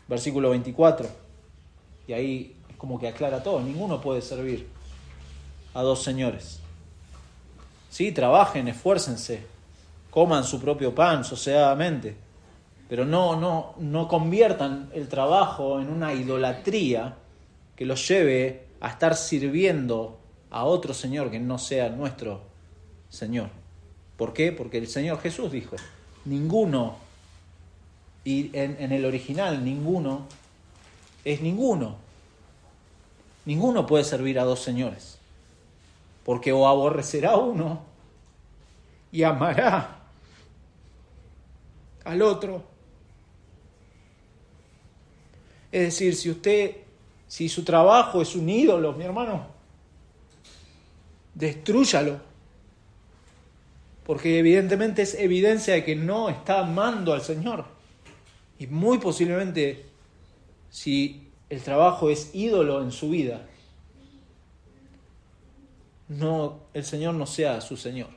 Versículo 24, y ahí es como que aclara todo. Ninguno puede servir a dos señores. Sí, trabajen, esfuércense, coman su propio pan sosegadamente, pero no conviertan el trabajo en una idolatría que los lleve a estar sirviendo a otro Señor que no sea nuestro Señor. ¿Por qué? Porque el Señor Jesús dijo, ninguno, y en el original ninguno, es ninguno. Ninguno puede servir a dos señores, porque o aborrecerá a uno y amará al otro. Es decir, si su trabajo es un ídolo, mi hermano, destrúyalo, porque evidentemente es evidencia de que no está amando al Señor. Y muy posiblemente, si el trabajo es ídolo en su vida, el Señor no sea su Señor.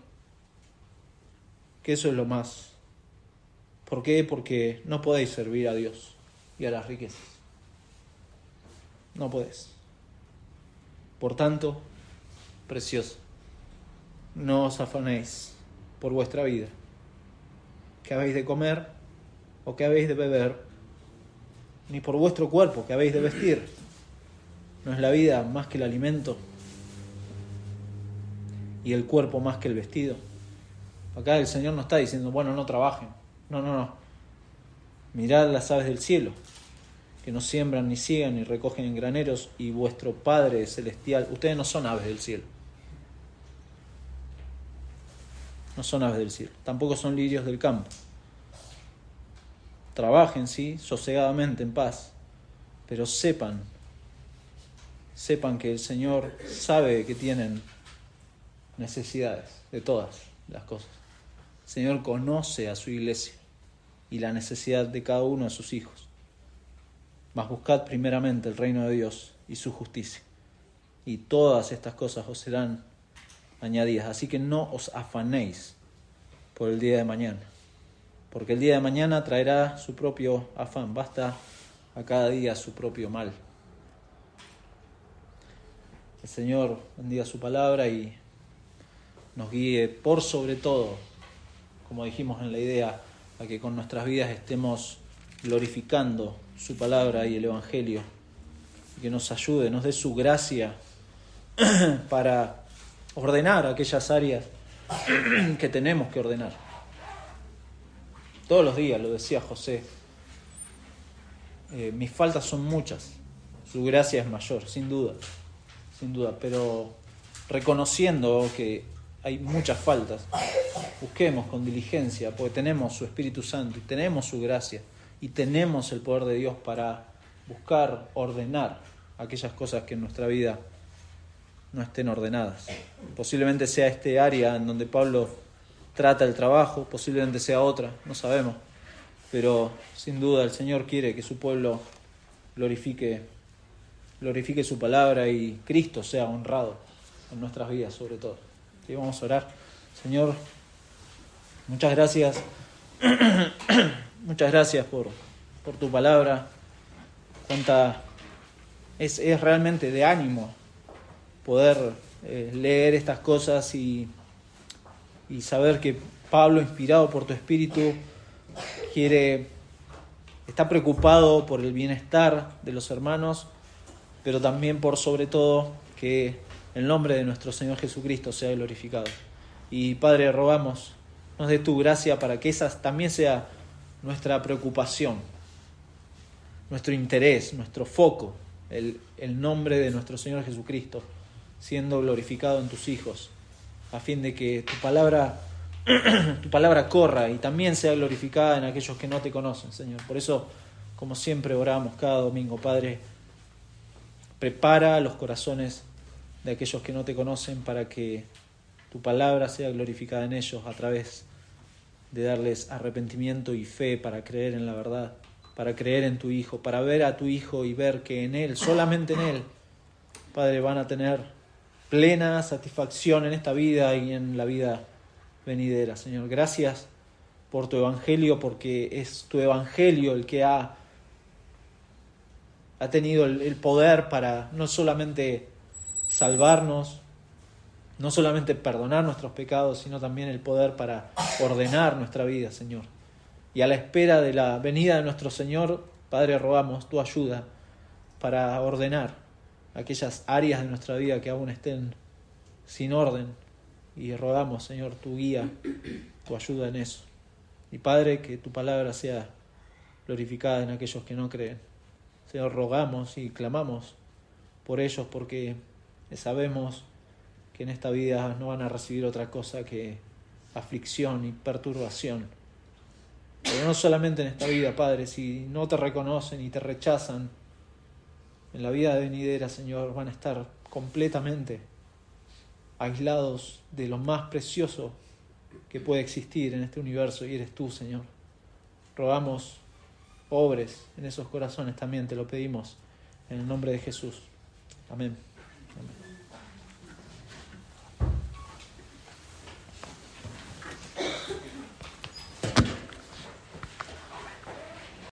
Que eso es lo más. ¿Por qué? Porque no podéis servir a Dios y a las riquezas. No podés. Por tanto, precioso, no os afanéis por vuestra vida, que habéis de comer o que habéis de beber, ni por vuestro cuerpo, que habéis de vestir. ¿No es la vida más que el alimento y el cuerpo más que el vestido? Acá el Señor no está diciendo, bueno, no trabajen. No. Mirad las aves del cielo, que no siembran, ni ciegan, ni recogen en graneros, y vuestro Padre Celestial, ustedes no son aves del cielo. No son aves del cielo, tampoco son lirios del campo. Trabajen, sí, sosegadamente, en paz, pero sepan que el Señor sabe que tienen necesidades de todas las cosas. El Señor conoce a su iglesia y la necesidad de cada uno de sus hijos. Mas buscad primeramente el reino de Dios y su justicia, y todas estas cosas os serán añadidas. Así que no os afanéis por el día de mañana, porque el día de mañana traerá su propio afán. Basta a cada día su propio mal. El Señor bendiga su palabra y nos guíe por sobre todo, como dijimos en la idea, a que con nuestras vidas estemos glorificando su palabra y el Evangelio, y que nos ayude, nos dé su gracia para ordenar aquellas áreas que tenemos que ordenar. Todos los días, lo decía José, mis faltas son muchas, su gracia es mayor, sin duda, pero reconociendo que hay muchas faltas, busquemos con diligencia, porque tenemos su Espíritu Santo y tenemos su gracia y tenemos el poder de Dios para buscar ordenar aquellas cosas que en nuestra vida no estén ordenadas. Posiblemente sea este área en donde Pablo trata el trabajo, posiblemente sea otra, no sabemos, pero sin duda el Señor quiere que su pueblo glorifique su palabra y Cristo sea honrado en nuestras vidas sobre todo. Y vamos a orar. Señor, muchas gracias por tu palabra. Es realmente de ánimo poder leer estas cosas y saber que Pablo, inspirado por tu Espíritu, está preocupado por el bienestar de los hermanos, pero también por sobre todo que el nombre de nuestro Señor Jesucristo sea glorificado. Y Padre, rogamos, nos dé tu gracia para que esa también sea nuestra preocupación, nuestro interés, nuestro foco, el nombre de nuestro Señor Jesucristo siendo glorificado en tus hijos, a fin de que tu palabra corra y también sea glorificada en aquellos que no te conocen, Señor. Por eso, como siempre oramos cada domingo, Padre, prepara los corazones de aquellos que no te conocen para que tu palabra sea glorificada en ellos a través de darles arrepentimiento y fe para creer en la verdad, para creer en tu Hijo, para ver a tu Hijo y ver que en Él, solamente en Él, Padre, van a tener plena satisfacción en esta vida y en la vida venidera. Señor, gracias por tu Evangelio, porque es tu Evangelio el que ha tenido el poder para no solamente salvarnos, no solamente perdonar nuestros pecados, sino también el poder para ordenar nuestra vida, Señor. Y a la espera de la venida de nuestro Señor, Padre, rogamos tu ayuda para ordenar aquellas áreas de nuestra vida que aún estén sin orden. Y rogamos, Señor, tu guía, tu ayuda en eso. Y Padre, que tu palabra sea glorificada en aquellos que no creen. Señor, rogamos y clamamos por ellos, porque sabemos que en esta vida no van a recibir otra cosa que aflicción y perturbación. Pero no solamente en esta vida, Padre, si no te reconocen y te rechazan, en la vida venidera, Señor, van a estar completamente aislados de lo más precioso que puede existir en este universo, y eres tú, Señor. Rogamos, obres en esos corazones también, te lo pedimos, en el nombre de Jesús. Amén.